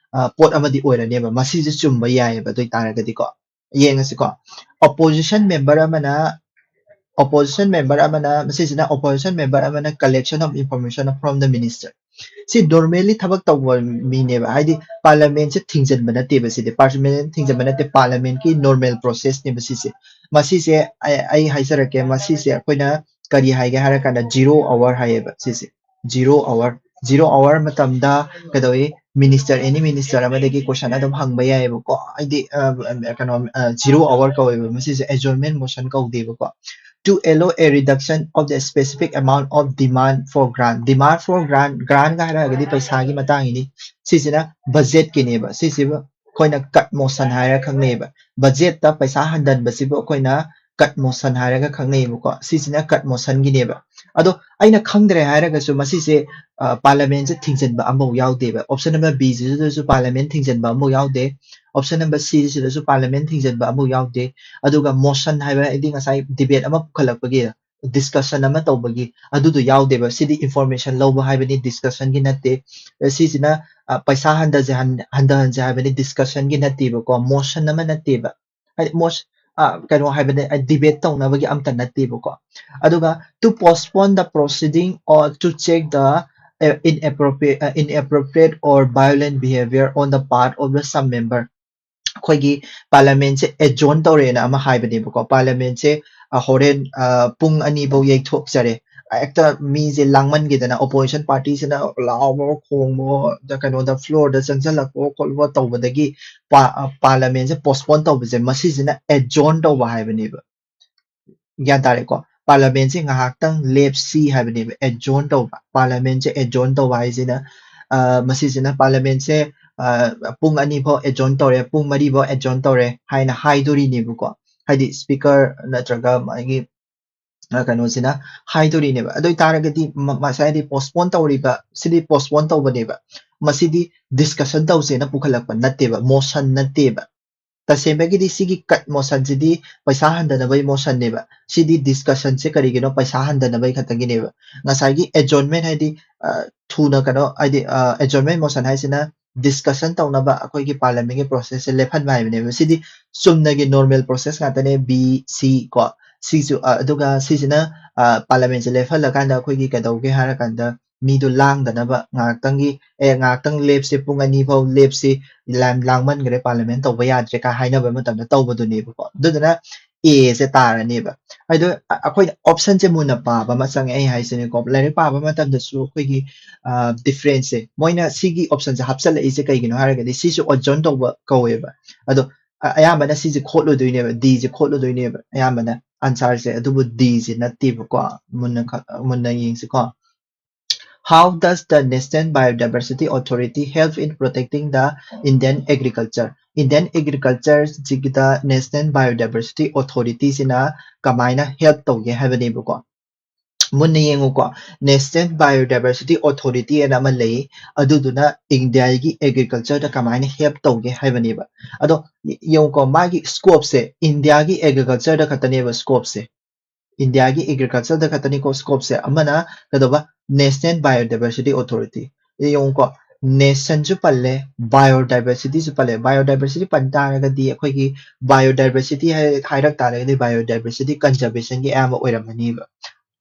ꯄꯣꯠ ꯑꯃꯗꯤ ꯑꯣꯏꯔꯅꯦꯕ ꯃꯁꯤꯁꯦ ꯆꯨꯝꯕ ꯌꯥꯏꯑꯕ ꯑꯗꯨ ꯑꯣꯏꯇꯥꯔꯒꯗꯤꯀꯣ ꯌꯦꯡꯉꯁꯤꯀꯣ opposition member amana masisina opposition member amana collection of information from the minister si normally thabak tawba mineba haidi parliament se thingjanba nateba sidi parliament thingjanba nate parliament ki normal process ne masise ai haisarake masise akoina kari haige harakana 0 hour hayeba sisi 0 hour matamda kadawi minister any minister amadagi question adum hangba yaiba ko aidi kano 0 hour kaweba masise adjournment motion kawdeba ko to allow a reduction of the specific amount of demand for grant. Demand for grant ka haragadi paisa gi matang ini. Sisina budget kineba. Sisiba koina cut motion hara khangneba. Budget ta paisa handan basiba koina cut motion hara ka khangneba ko. Sisina cut motion gineba. Ado aina khangdre haraga su masise parliament se thingjanba ambo yaudeba. Option number B su parliament thingjanba ambo yaude. Option number C su parliament thingjanba ambo yaude. Aduga motion haiba idi ngasai debate ama pukhalakpagi discussion ama tawbagi adudu yaudeba sidi information lawba haibani discussion gi natte sisina paisa handa haibani discussion gi natte ba ko motion ama natte ba hai motion kano haibani debate tawnabagi amta natte ba ko aduga to postpone the proceeding or to check the inappropriate or violent behavior on the part of the some member ꯑꯩꯈꯣꯏꯒꯤ ꯄꯥꯔꯂꯤꯌꯥꯃꯦꯟꯁꯦ ꯑꯦꯗꯖꯣꯔꯟ ꯇꯧꯔꯦꯅ ꯑꯃ ꯍꯥꯏꯕꯅꯦꯕꯀꯣ ꯄꯥꯔꯂꯤꯌꯥꯃꯦꯟꯁꯦ ꯍꯣꯔꯦꯟ ꯄꯨꯡ 2ꯐꯥꯎ ꯌꯩꯊꯣꯛꯆꯔꯦ ꯍꯦꯛꯇ ꯃꯤꯁꯦ ꯂꯥꯡꯃꯟꯈꯤꯗꯅ ꯑꯣꯄꯣꯖꯤꯁꯟ ꯄꯥꯔꯇꯤꯁꯤꯅ ꯂꯥꯎꯕ ꯈꯣꯡꯕ ꯀꯩꯅꯣꯗ ꯐ꯭ꯂꯣꯔꯗ ꯆꯪꯁꯤꯜꯂꯛꯄ ꯈꯣꯠꯄ ꯇꯧꯕꯗꯒꯤ ꯄꯥꯔꯂꯤꯌꯥꯃꯦꯟꯁꯦ ꯄꯣꯁꯄꯣꯟ ꯇꯧꯕꯁꯦ ꯃꯁꯤꯁꯤꯅ ꯑꯦꯗꯖꯣꯔꯟ ꯇꯧꯕ ꯍꯥꯏꯕꯅꯦꯕ ꯒ꯭ꯌꯥꯟ ꯇꯥꯔꯦꯀꯣ ꯄꯥꯔꯂꯤꯌꯥꯃꯦꯟꯁꯦ ꯉꯥꯏꯍꯥꯛꯇꯪ ꯂꯦꯞꯁꯤ ꯍꯥꯏꯕꯅꯦꯕ ꯑꯦꯗꯖꯣꯔꯟ ꯇꯧꯕ ꯄꯥꯔꯂꯤꯌꯥꯃꯦꯟꯁꯦ ꯑꯦꯗꯖꯣꯔꯟ ꯇꯧꯕ ꯍꯥꯏꯁꯤꯅ ꯃꯁꯤꯁꯤꯅ ꯄꯥꯔꯂꯤꯌꯥꯃꯦꯟꯁꯦ ꯄꯨꯡ 2ꯐꯥꯎ ꯑꯦꯗꯖꯣꯔꯟ ꯇꯧꯔꯦ ꯄꯨꯡ 4ꯐꯥꯎ ꯑꯦꯗꯖꯣꯔꯟ ꯇꯧꯔꯦ ꯍꯥꯏꯅ ꯍꯥꯏꯗꯣꯔꯤꯅꯦꯕꯀꯣ ꯍꯥꯏꯗꯤ ꯁ꯭ꯄꯤꯀꯔ ꯅꯠꯇ꯭ꯔꯒ ꯃꯥꯒꯤ ꯀꯩꯅꯣꯁꯤꯅ ꯍꯥꯏꯗꯣꯔꯤꯅꯦꯕ ꯑꯗꯨ ꯑꯣꯏꯇꯥꯔꯒꯗꯤ ꯉꯁꯥꯏꯗꯤ ꯄꯣꯁꯄꯣꯟ ꯇꯧꯔꯤꯕ ꯁꯤꯗꯤ ꯄꯣꯁꯄꯣꯟ ꯇꯧꯕꯅꯦꯕ ꯃꯁꯤꯗꯤ ꯗꯤꯁꯀꯁꯟ ꯇꯧꯁꯦꯅ ꯄꯨꯈꯠꯂꯛꯄ ꯅꯠꯇꯦꯕ ꯃꯣꯁꯟ ꯅꯠꯇꯦꯕ तसेंबेगिदी सिगी कट मोशन सिदी पैसा हंदनबई मोशन नेबा सिदी डिस्कशन से करिगिनो पैसा हंदनबई खतगिनेबा ngसाइगी एडजॉर्नमेंट हाइदी थुना कनो हाइदी एडजॉर्नमेंट मोशन हाइसिना डिस्कशन तौनबा अखोइगी पार्लियामेंट के प्रोसेस से लेफन बाइबनेबा सिदी सुमनगी नॉर्मल प्रोसेस गातने बी सी को सिजु अदुगा सिजिना पार्लियामेंट से लेफन लगांदा अखोइगी कदौगे हारकांदा मीदु लांगदनबा ngaktangi ngaktan lepse pung ani phau lepse ꯂꯥꯡꯃꯟꯈ꯭ꯔꯦ ꯄꯥꯔꯂꯤꯌꯥꯃꯦꯟ ꯇꯧꯕ ꯌꯥꯗ꯭ꯔꯦ ꯀ ꯍꯥꯏꯅꯕ ꯃꯇꯝꯗ ꯇꯧꯕꯗꯨꯅꯦꯕꯀꯣ ꯑꯗꯨꯗꯨꯅ ꯑꯦꯁꯦ ꯇꯥꯔꯅꯦꯕ ꯑꯗꯣ ꯑꯩꯈꯣꯏꯅ ꯑꯣꯞꯁꯟꯁꯦ ꯃꯨꯟꯅ ꯄꯥꯕ ꯑꯃ ꯆꯪꯉꯦ ꯑꯩ ꯍꯥꯏꯁꯤꯅꯦꯀꯣ ꯂꯥꯏꯔꯤꯛ ꯄꯥꯕ ꯃꯇꯝꯗꯁꯨ ꯑꯩꯈꯣꯏꯒꯤ ꯗꯤꯐ꯭ꯔꯦꯟꯁꯁꯦ ꯃꯣꯏꯅ ꯁꯤꯒꯤ ꯑꯣꯞꯁꯟꯁꯦ ꯍꯥꯞꯆꯤꯜꯂꯛꯏꯁꯦ ꯀꯩꯒꯤꯅꯣ ꯍꯥꯏꯔꯒꯗꯤ ꯁꯤꯁꯨ ꯑꯣꯗꯖꯣꯟ ꯇꯧꯕ ꯀꯧꯋꯦꯕ ꯑꯗꯣ ꯑꯌꯥꯝꯕꯅ ꯁꯤꯁꯦ ꯈꯣꯠꯂꯨꯗꯣꯏꯅꯦꯕ ꯗꯤꯁꯦ ꯈꯣꯠꯂꯨꯗꯣꯏꯅꯦꯕ ꯑꯌꯥꯝꯕꯅ ꯑꯟꯁꯔꯁꯦ ꯑꯗꯨꯕꯨ ꯗꯤꯁꯦ ꯅꯠꯇꯦꯕꯀꯣ ꯃꯨꯟꯅ ꯌꯦꯡꯁꯤꯀꯣ How does the National Biodiversity Authority help in protecting the Indian agriculture? Indian agriculture jigida National Biodiversity Authority sina kamaina help tauge haibane munna yenguko National Biodiversity Authority ena ama lei aduduna India gi agriculture da kamaina help tauge haibane ba ado yenguko magi scope se India gi agriculture da khatane ba scope se India की agriculture दा खतनी को scope से अमना कदोबा National Biodiversity Authority ये यों को nation जो पल्ले biodiversity जो पल्ले biodiversity पंटा अगर दी कोई की biodiversity है हाइरक तारे की biodiversity conservation की एम ओइरमनी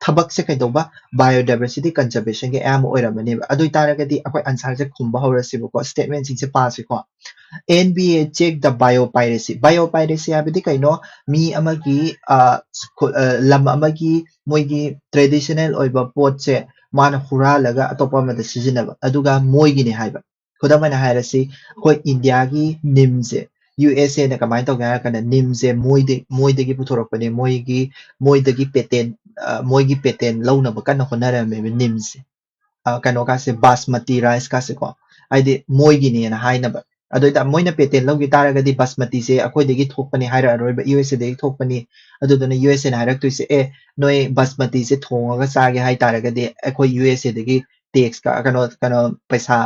ꯊꯕꯛꯁꯦ ꯀꯩꯗꯧꯕ biodiversity conservationꯒꯤ ꯑꯌꯥꯝꯕ ꯑꯣꯏꯔꯝꯃꯅꯦꯕ ꯑꯗꯨ ꯑꯣꯏꯇꯥꯔꯒꯗꯤ ꯑꯩꯈꯣꯏ ꯑꯟꯁꯔꯁꯦ ꯈꯨꯝꯕ ꯍꯧꯔꯁꯤꯕꯀꯣ स्टेटमेंटꯁꯤꯡꯁꯦ पासꯤꯀꯣ NBA check the biopiracy biopiracy ꯍꯥꯏꯕꯗꯤ ꯀꯩꯅꯣ ꯃꯤ ꯑꯃꯒꯤ ꯂꯝ ꯑꯃꯒꯤ ꯃꯣꯏꯒꯤ traditional ꯑꯣꯏꯕ ꯄꯣꯠꯁꯦ ꯃꯥꯅ ꯍꯨꯔꯥꯜꯂꯒ ꯑꯇꯣꯞꯄ ꯑꯃꯗ ꯁꯤꯖꯤꯟꯅꯕ ꯑꯗꯨꯒ ꯃꯣꯏꯒꯤꯅꯦ ꯍꯥꯏꯕ ꯈꯨꯗꯝ ꯑꯣꯏꯅ ꯍꯥꯏꯔꯁꯤ ꯑꯩꯈꯣꯏ ꯏꯟꯗꯤꯌꯥꯒꯤ ꯅꯤꯝꯁꯦ USA ꯅ ꯀꯃꯥꯏꯅ ꯇꯧꯒꯦ ꯍꯥꯏꯔꯀꯥꯟꯗ ꯅꯤꯝꯁꯦ ꯃꯣꯏꯗꯒꯤ ꯄꯨꯊꯣꯔꯛꯄꯅꯦ ꯃꯣꯏꯗꯒꯤ ꯃꯣꯏꯒꯤ ꯄꯦꯇꯦꯟ ꯂꯧꯅꯕ ꯀꯟꯅ ꯍꯣꯠꯅꯔꯝꯃꯦꯕ ꯅꯤꯝꯁꯦ ꯀꯩꯅꯣꯒꯥꯁꯦ ꯕꯥꯁꯃꯇꯤ ꯔꯥꯏꯁꯀꯥꯁꯦꯀꯣ ꯍꯥꯏꯗꯤ ꯃꯣꯏꯒꯤꯅꯦꯅ ꯍꯥꯏꯅꯕ ꯑꯗꯨꯏꯗ ꯃꯣꯏꯅ ꯄꯦꯇꯦꯟ ꯂꯧꯈꯤ ꯇꯥꯔꯒꯗꯤ ꯕꯥꯁꯃꯇꯤꯁꯦ ꯑꯩꯈꯣꯏꯗꯒꯤ ꯊꯣꯛꯄꯅꯤ ꯍꯥꯏꯔꯛꯑꯔꯣꯏꯕ USA ꯗꯒꯤ ꯊꯣꯛꯄꯅꯤ ꯑꯗꯨꯗꯨꯅ USA ꯅ ꯍꯥꯏꯔꯛꯇꯣꯏꯁꯦ ꯅꯣꯏ ꯕꯥꯁꯃꯇꯤꯁꯦ ꯊꯣꯡꯉꯒ ꯆꯥꯒꯦ ꯍꯥꯏ ꯇꯥꯔꯒꯗꯤ ꯑꯩꯈꯣꯏ USA ꯗꯒꯤ ꯇꯦꯛꯁ ꯀꯩꯅꯣ ꯄꯩꯁꯥ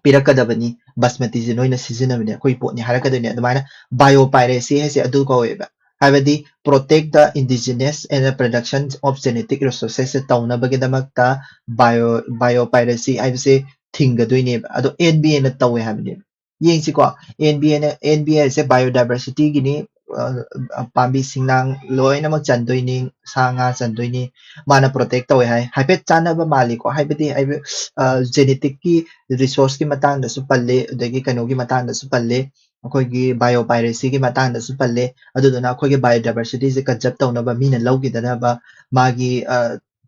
ꯄꯤꯔꯛꯀꯗꯕꯅꯤ ꯕꯥꯁꯃꯇꯤꯁꯦ ꯅꯣꯏꯅ ꯁꯤꯖꯤꯟꯅꯕꯅꯦ ꯑꯩꯈꯣꯏ ꯄꯣꯠꯅꯤ ꯍꯥꯏꯔꯛꯀꯗꯣꯏꯅꯦ ꯑꯗꯨꯃꯥꯏꯅ बायोपायरेसी ꯍꯥꯏꯁꯦ ꯑꯗꯨ ꯀꯧꯋꯦꯕ ꯍꯥꯏꯕꯗꯤ protect the indigenous and the production of genetic resources ꯇꯧꯅꯕꯒꯤꯗꯃꯛꯇ बायोपायरेसी ꯍꯥꯏꯕꯁꯦ ꯊꯤꯡꯒꯗꯣꯏꯅꯦꯕ ꯑꯗꯣ NBA ꯅ ꯇꯧꯋꯦ ꯍꯥꯏꯕꯅꯦꯕ ꯌꯦꯡꯁꯤꯀꯣ NBA ꯍꯥꯏꯁꯦ बायोडाइवर्सिटीꯒꯤꯅꯤ ꯄꯥꯝꯕꯤ ꯁꯤꯡꯅꯥꯡ ꯂꯣꯏꯅꯃꯛ ꯆꯟꯗꯣꯏꯅꯤ सा ꯉꯥ ꯆꯟꯗꯣꯏꯅꯤ ꯃꯥꯅ ꯄ꯭ꯔꯣꯇꯦꯛ ꯇꯧꯋꯦ ꯍꯥꯏꯐꯦꯠ ꯆꯥꯟꯅꯕ ꯃꯥꯜꯂꯤꯀꯣ ꯍꯥꯏꯕꯗꯤ जेनेटिककी रिसोर्सकी मतांगदसु पल्ले अदगी कनोगी मतांगदसु पल्ले अखोगी बायोपायरेसीगी मतांगदसु पल्ले अदुदुना अखोगी बायोडाइवर्सिटी से कंजर्व तौनबा मीना लौगिदनबा मागी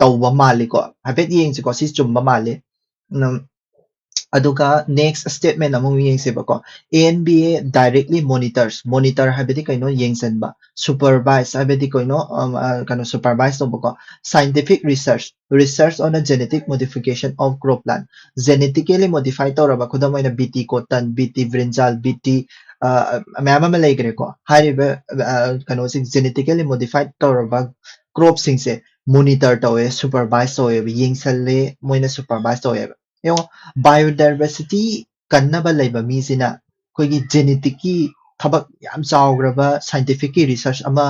तौबा मालिको हाइफेट येंगसिको सि चुम्बा माले अदुगा नेक्स्ट स्टेटमेंट अमु येंगसेबको ANBA directly monitor हाइबेदि कइनो येंगसनबा supervise हाइबेदि कइनो supervise तौबको scientific research on a genetic modification of cropland genetically modified तौरबा खुदमोइना BT cotton BT brinjal BT मैम अमा लेग्रेको हाइबे कइनोसि genetically modified तौरबा crop सिंगसे monitor तौवे supervise तौवे येंगसले मोइना supervise तौवे यो बायोडाइवर्सिटी कन्नबा लेबा मीसिना कोइगी जेनेटिककी थबक याम चावग्रबा साइंटिफिक रिसर्च अमा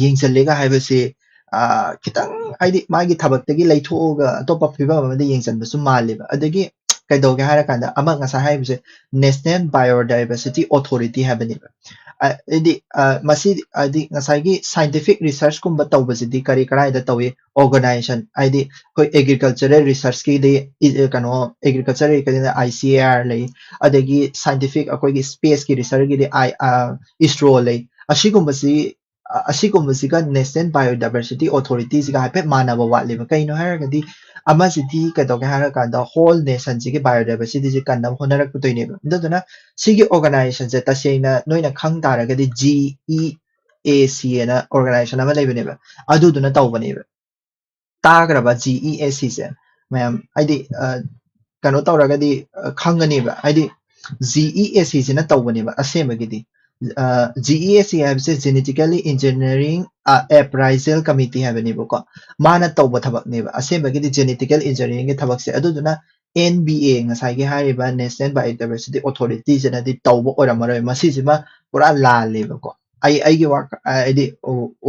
येंगसलेगा हाइबसे खितंग हाइदि मागी थबकतगी लैथोगा अतोपा फिबा अमदि येंगसनबसु मालेबा अदगी कइदोगे हारकांदा अमा ngasa हाइबसे नेशनल बायोडाइवर्सिटी अथॉरिटी हाइबनेबा इदि मसी आदि ngसागी साइंटिफिक रिसर्च कुंबा तौबसिदि करी कराइदा तौवे ऑर्गेनाइजेशन आदि कोई एग्रीकल्चरल रिसर्च की दे कनो एग्रीकल्चरल कने ICAR ले अदगी साइंटिफिक अकोगी स्पेस की रिसर्च की दे ISRO ले अशिगुम्बसिगा नेशनल बायोडाइवर्सिटी अथॉरिटी सिगा हाइफेट मानबा वाटलेबा कइनो हारगदि अमासिदि कदोगे हारकांदा होल नेशन सिगे बायोडाइवर्सिटी से कन्नब होनरकतोइनेबा ददुना सिगे ऑर्गेनाइजेशन से तसेना नोइना खंग तारगदि GEAC ना ऑर्गेनाइजेशन अमा लेबनेबा अदुदुना तौबनेबा ताग्रबा GEAC से मैम आइदि कनो तौरगदि खंगनेबा आइदि GEAC से ना तौबनेबा असेमगिदि GEAC हाइबसे जेनेटिकली इंजीनियरिंग एप्राइजल कमिटी हाइबनेबको माना तौबा थबकनेबा असेमगिदि जेनेटिकल इंजीनियरिंग के थबकसे अदुदुना NBA ngसाइगे हाइबा नेशनल बायोडाइवर्सिटी अथॉरिटी जनदि तौबा ओरमरय मसिजिमा पुरा लालेबको आइगे आइदि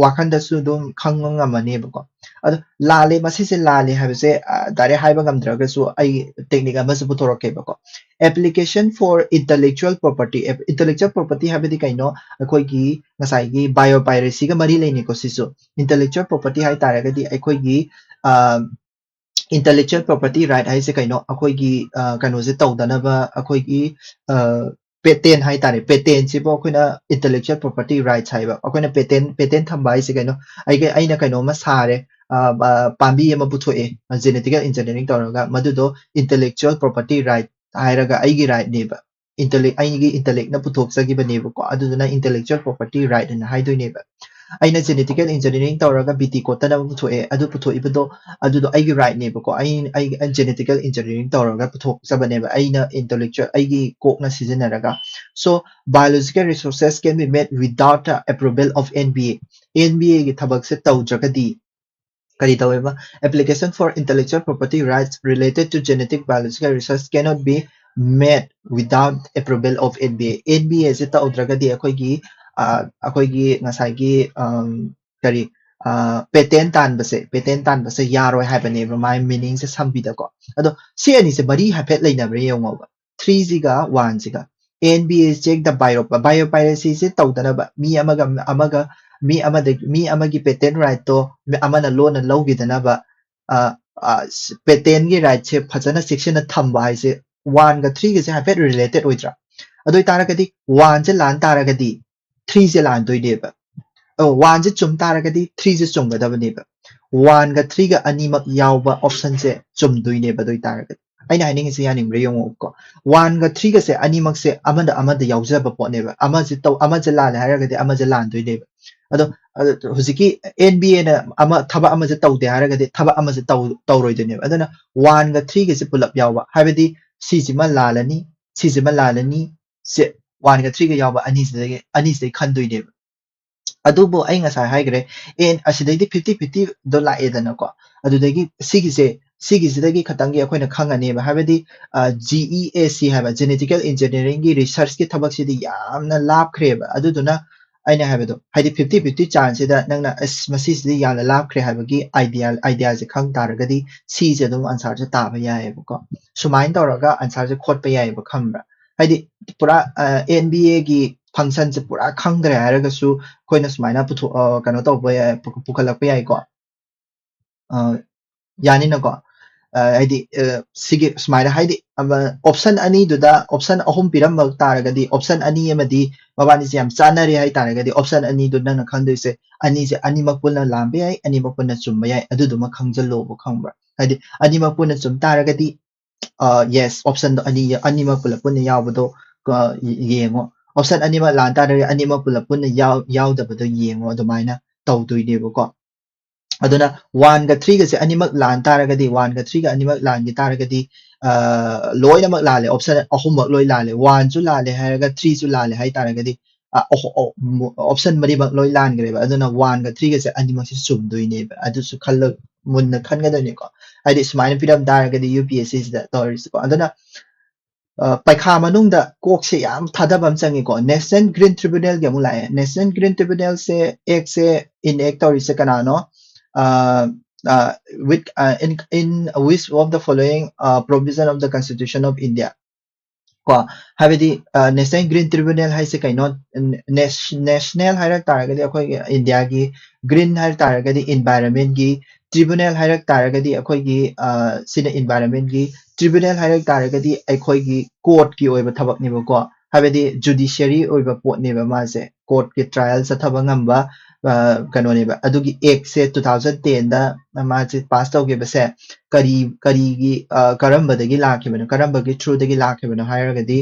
वाखंदसु दुम खंगंगमनेबको अदु लाले मसिसे लाले हाइबसे दारे हाइबा गमद्रगसु आई टेक्निक अमसु पुथोरकेबको एप्लीकेशन फॉर इंटेलेक्चुअल प्रॉपर्टी हाइबदि कइनो अखोइगी ngसाइगी बायोपायरेसी गा मरी लेनिको सिसु इंटेलेक्चुअल प्रॉपर्टी हाइ तारगदि अखोइगी इंटेलेक्चुअल प्रॉपर्टी राइट हाइसे कइनो अखोइगी कइनोसे तौदनबा अखोइगी पेटेंट हाइ तारे पेटेंट सिबो अखोइना इंटेलेक्चुअल प्रॉपर्टी राइट्स हाइबा अखोइना पेटेंट थंबा हाइसे कइनो आइना कइनो मा सारे पांबी अमा पुथोए जेनेटिकल इंजीनियरिंग तौरगा मदुदो इंटेलेक्चुअल प्रॉपर्टी राइट हाइरगा आइगी राइट नेबा इंटेलेक्ट ना पुथोकसगिबनेबको अदुदुना इंटेलेक्चुअल प्रॉपर्टी राइट ना हाइदोइनेबा आइना जेनेटिकल इंजीनियरिंग तौरगा बीटी कोटन अमा पुथोए अदु पुथोइबदो अदुदो आइगी राइट नेबको आई जेनेटिकल इंजीनियरिंग तौरगा पुथोकसबनेबा आइना इंटेलेक्चुअल आइगी कोकना सिजनरगा so biological resources can be made without approval of NBA की थबक से तौद्रगदी करी तौएबा application for intellectual property rights related to genetic biological research cannot be made without approval of NBA से तौद्रगदी अखोइगी ngसाइगी करी पेटेंट तानबसे यारोय हाइबनेबा माय मीनिंग से संबिदको अदो सी अनि से बरी हाइफेट लेनब्रे यंगोबा 3 जिगा 1 जिगा NBA check the बायोपायरेसी से तौदनबा mi amagi patent right to amana loan and logi danaba patent gi right che phajana section na thamba haise 1 ga 3 ga se have related oidra adoi taragadi 1 je lan taragadi 3 je lan doideba 1 je chum taragadi 3 je chum gadabani ba 1 ga 3 ga animak yawba option se chum doineba doi taragadi aina haning se yaning re yong ko 1 ga 3 ga se animak se amada yawjaba potneba ama je la le haragadi ama je lan doineba ado huziki NBA na ama thaba ama je tawde haragadi thaba ama je tawroidene adana 1 ga 3 ga se pull up yawba habedi si jima lalani si jima lalani se 1 ga 3 ga yawba ani se khandoine adubo ai ngasai haigre en asidai 50-50 do la edana ko adudagi sigi sidagi khatangi akoina khangani ba habedi GEAC haba genetical engineering gi research ki thabak sidi yamna lab khreba aduduna aina habedo haidi 50-50 chance da nangna masi sidi yamna lab khre habagi idea je khang taragadi si je dum answer je ta ba yae ko sumain tawraga answer je khot pa yae ba khambra haidi pura NBA gi function je pura khangdre haraga su koina sumaina puthu kano to ba yae pukhalak pa yae ko yani na ko haidi sigi sumaina haidi option ani duda option ahum piram mak taragadi option ani amadi mabani se yam chanare hai taragadi option ani du nang khangdoi se ani je ani mak pulna lambe ai ani mak pulna chumba ai adu du ma khangjalo bo khangbra haidi ani mak pulna chum taragadi yes option ani mak pulna pulna yawdo yengo option ani mak lan taragadi ani mak pulna pulna yawdabado yengo adumaina tawdoi ne ko aduna 1 ga 3 ga se animak lan taragadi 1 ga 3 ga animak lan gi taragadi loina mak lale option ahum mak loi lale 1 ju lale haraga 3 ju lale hai taragadi option mari mak loi lan greba aduna 1 ga 3 ga se animak se sum doine ba adu su khalla munna khan ga dani ko ai smaina piram taragadi UPSC da toris ko aduna paikha manung da kok se yam thadabam changi ko National Green Tribunal ge mulai National Green Tribunal se ek se in ek toris se kana no with in which of the following provision of the Constitution of India ko habedi National Green Tribunal hai se kaino national hairak taragadi akhoi India gi green har taragadi environment gi tribunal hairak taragadi akhoi gi sina environment gi tribunal hairak taragadi akhoi gi court ki oiba thabak ni ko habedi judiciary oiba pot ni ba ma se court ki trial sa thabang amba kano ne ba adugi ek se 2010 da ma se pass tau ge ba se kari gi karamba da gi lakhi bana karamba gi through da gi lakhi bana hairaga di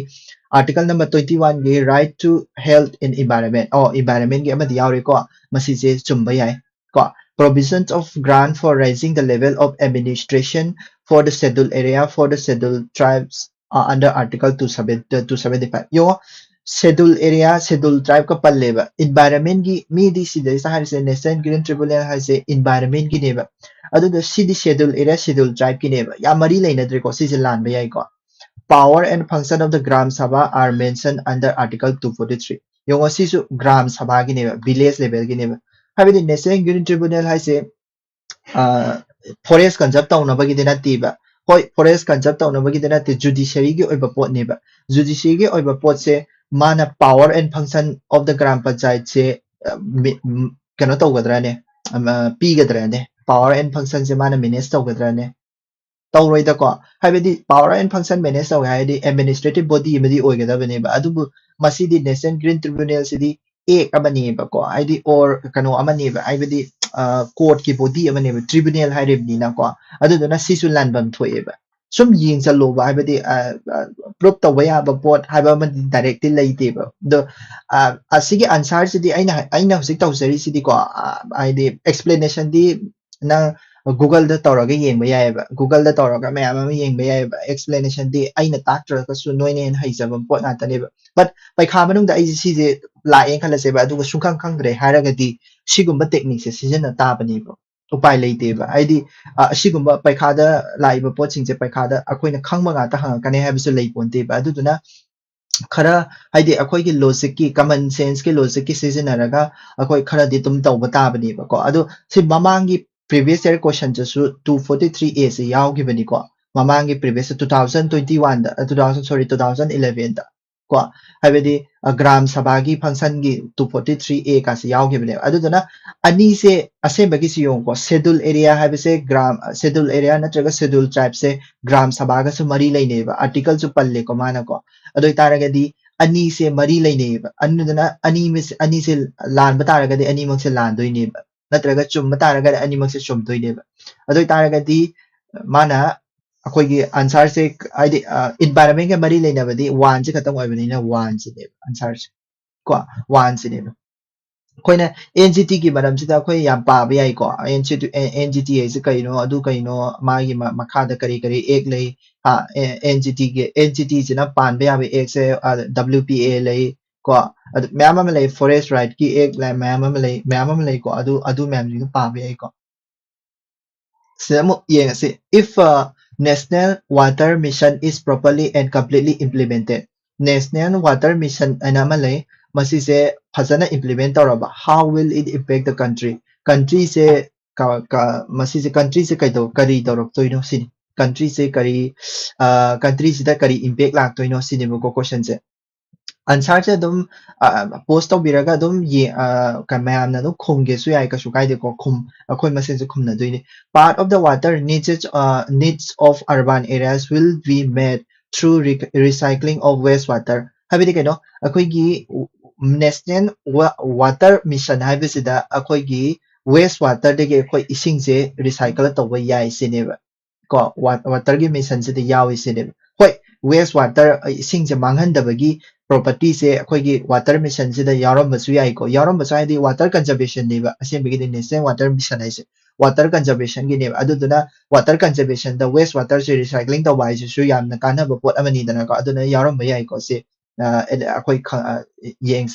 article number 21 ge right to health and environment environment ge amadi yaure ko masi je chumba yai ko provisions of grant for raising the level of administration for the scheduled area for the scheduled tribes under article 275 yo schedule area schedule tribe ka palleba environment gi mi di si dai sa se National Green Tribunal ha se environment gi neba adu the si di schedule area schedule tribe gi neba ya mari leina dre ko si se lan ba yai ko power and function of the Gram Sabha are mentioned under article 243 yongo si su Gram Sabha gi neba village level gi neba ha bi National Green Tribunal ha se forest conserve tauna ba gi dena tiba hoi forest conserve tauna ba gi dena te judiciary gi oiba pot neba judiciary gi oiba pot se mana power and function of the Gram Panchayat se kano tawgadrane pigadrane power and function se mana manage tawgadrane tawroida ko habedi power and function manage taw haidi administrative body medi oigadabane ba adubu masidi National Green Tribunal sidi ek amani ba ko haidi or kano amani ba habedi court ki body amani ba tribunal hairibni na ko aduduna sisu lanbam thoeba sum ying chalo ba habedi proof tawa ya ba pot haiba man directly leite ba do asigi answer sidi aina husik tawsari sidi ko haidi explanation di na Google da tawraga yengba yai ba Google da tawraga mayam ama yengba yai ba explanation di aina taktra ka su noine en haijaba pot na tane ba but paikha manung da IGC je la en khala se ba aduga sungkhang khangdre haraga di sigumba technique se sijana ta bani ba upai leite ba aidi sigumba paikha da laiba pot sing je paikha da akoina khangma nga ta hang kane habisu lei ponte ba aduduna khara haidi akoi ki logic ki common sense ki logic ki sijana akoi khara di tum tawba ta bani ba ko adu si mamangi previous year question just 243A se yaw gi bani ko mamangi previous 2021 da 2011 da ko habedi gram sabagi function gi 243A ka si yaw gibne aduduna ani se asembagi si yong ko schedule area habese gram schedule area natraga schedule tribe se gram sabaga su mari laine ba article su palle ko mana ko adoi taragadi ani se mari laine ba anuduna ani se lan ba taragadi ani mak se lan doi ne ba natraga chum ba taragadi ani mak se chum doi ne ba adoi taragadi mana अखोगी आंसर से आइदि environment के मरी लेना बदी वन से खत्म होय बनी ना वन से दे आंसर से को वन से दे कोइना NGT की मरम से कोई या पा बे आई को NGT ऐसे कइनो अदु कइनो मागी मखा द करी करी एक ले हा NGT से ना पान बे आबे एक से WPA ले को मैम में ले फॉरेस्ट राइट की एक ले मैम में ले को अदु मैम जी पा बे आई को if National Water Mission is properly and completely implemented. National Water Mission anomaly masise phasana implement toraba. How will it impact the country? Country se masise country se kaido kari torok toino sin. Country se kari country se da kari impact lak toino sin mo question se. Answer se dum post of biraga dum ye kamayam na dum khum ge su yai ka su kai de ko khum akhoi masen se khum na doine part of the water needs of urban areas will be met through recycling of wastewater habidi kaino akhoi gi national water mission habisida akhoi gi wastewater de ge akhoi ising se recycle to ba yai sineba ko water gi mission se de yawi sineba hoi wastewater ising se manghan da bagi property se akhoi water mission se da yarom basu yai ko yarom basu ai di water conservation ne ba asen bigi national water mission ai se water conservation gi ne aduduna water conservation the waste water se recycling to bai su yamna kana ba pot amani dana ko aduna yarom ba yai ko se akhoi yeng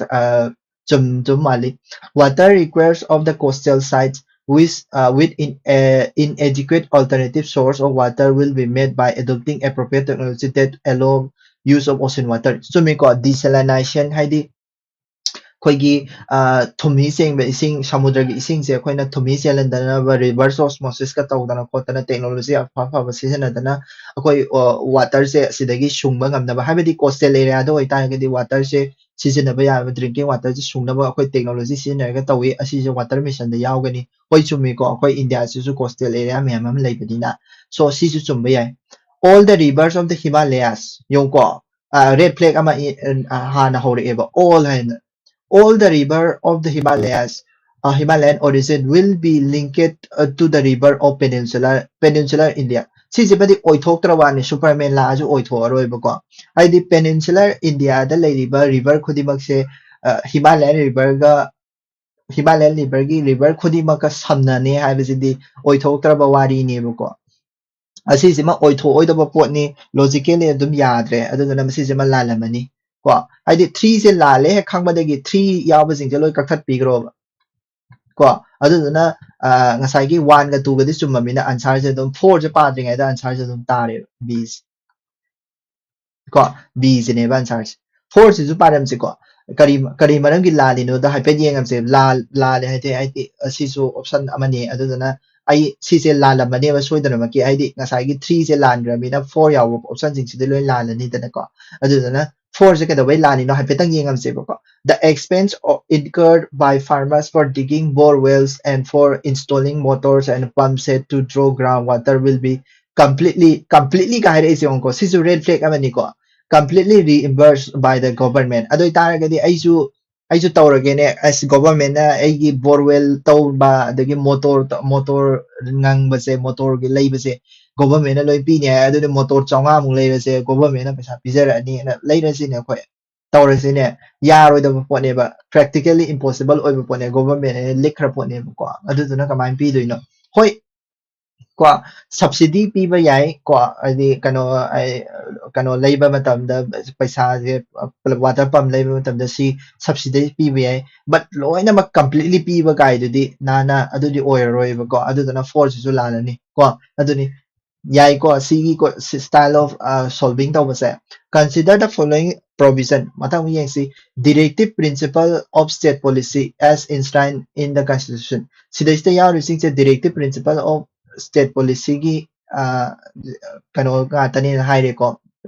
chum mali water requires of the coastal sites with inadequate alternative source of water will be made by adopting appropriate technology that allow use of ocean water. So me ko desalination haidi khoigi thumi seng be ising samudra gi ising se khoina thumi selan dana ba reverse osmosis ka tawdana khotana technology afa fa basisana dana khoi water se sidagi shungba ngamna ba habedi coastal area do ita ga di water se season ba ya drinking water se shungna ba khoi technology season ga tawi asi se water mission da yaw gani khoi chumi ko khoi india se su coastal area me am lai badina so si su chumba ya all the rivers of the Himalayas yung ko red flag ama hana hore eba all the river of the Himalayas Himalayan origin will be linked to the river of peninsular India si badi oithok trawani superman la aju oitho aroi ba ko ai di peninsular India da lai river khudimak se Himalayan river gi river khudimak ka samna ne hai bisi oithok trawa wari ne ba ko asisima oitho oidaba potni logically adum yadre aduna masisima lalamani ko haidi 3 se lale he khangmadagi 3 yawa sing je loi kakhat pigro ko aduna ngasai gi 1 ga 2 ga di chumamina answer je dum 4 je pa ding da answer je dum tare b ko b je ne ban answer 4 se ju param se ko kari maram gi lali no da haipet yengam se la le haite haite asisu option amani aduna ai si se la mane ba soidana ma ki ai di ngasai gi 3 se lan gra mina 4 yaw option jing si de loi la ni dana ko aduna 4 se ka da bai la ni no haipetang yengam se ko the expense incurred by farmers for digging bore wells and for installing motors and pump set to draw groundwater will be completely ka hare se onko si su red flag amani ko completely reimbursed by the government adoi taragadi aisu tawragene as government na aigi borewell tawba adagi motor ngang base motor gi leibase government na loi pi ne adu motor chonga mu leibase government na pesa pizara ani na leirasi ne khoi tawrasi ne yaroi da pone ba practically impossible oi pone government ne likhra pone ko adu na kamai pi doino hoi ko subsidy pi ba yai ko adi kano labor matam da paisa je water pump labor matam da si subsidy pi ba yai but loina ma completely pi ba kai du di nana adu di oil roi ba ko adu na force su la ni ko adu ni yai ko si ko style of solving ta ba consider the following provision matang yang si directive principle of state policy as enshrined in the constitution sidai ya using the directive principle of state policy gi kano ga tani haire ko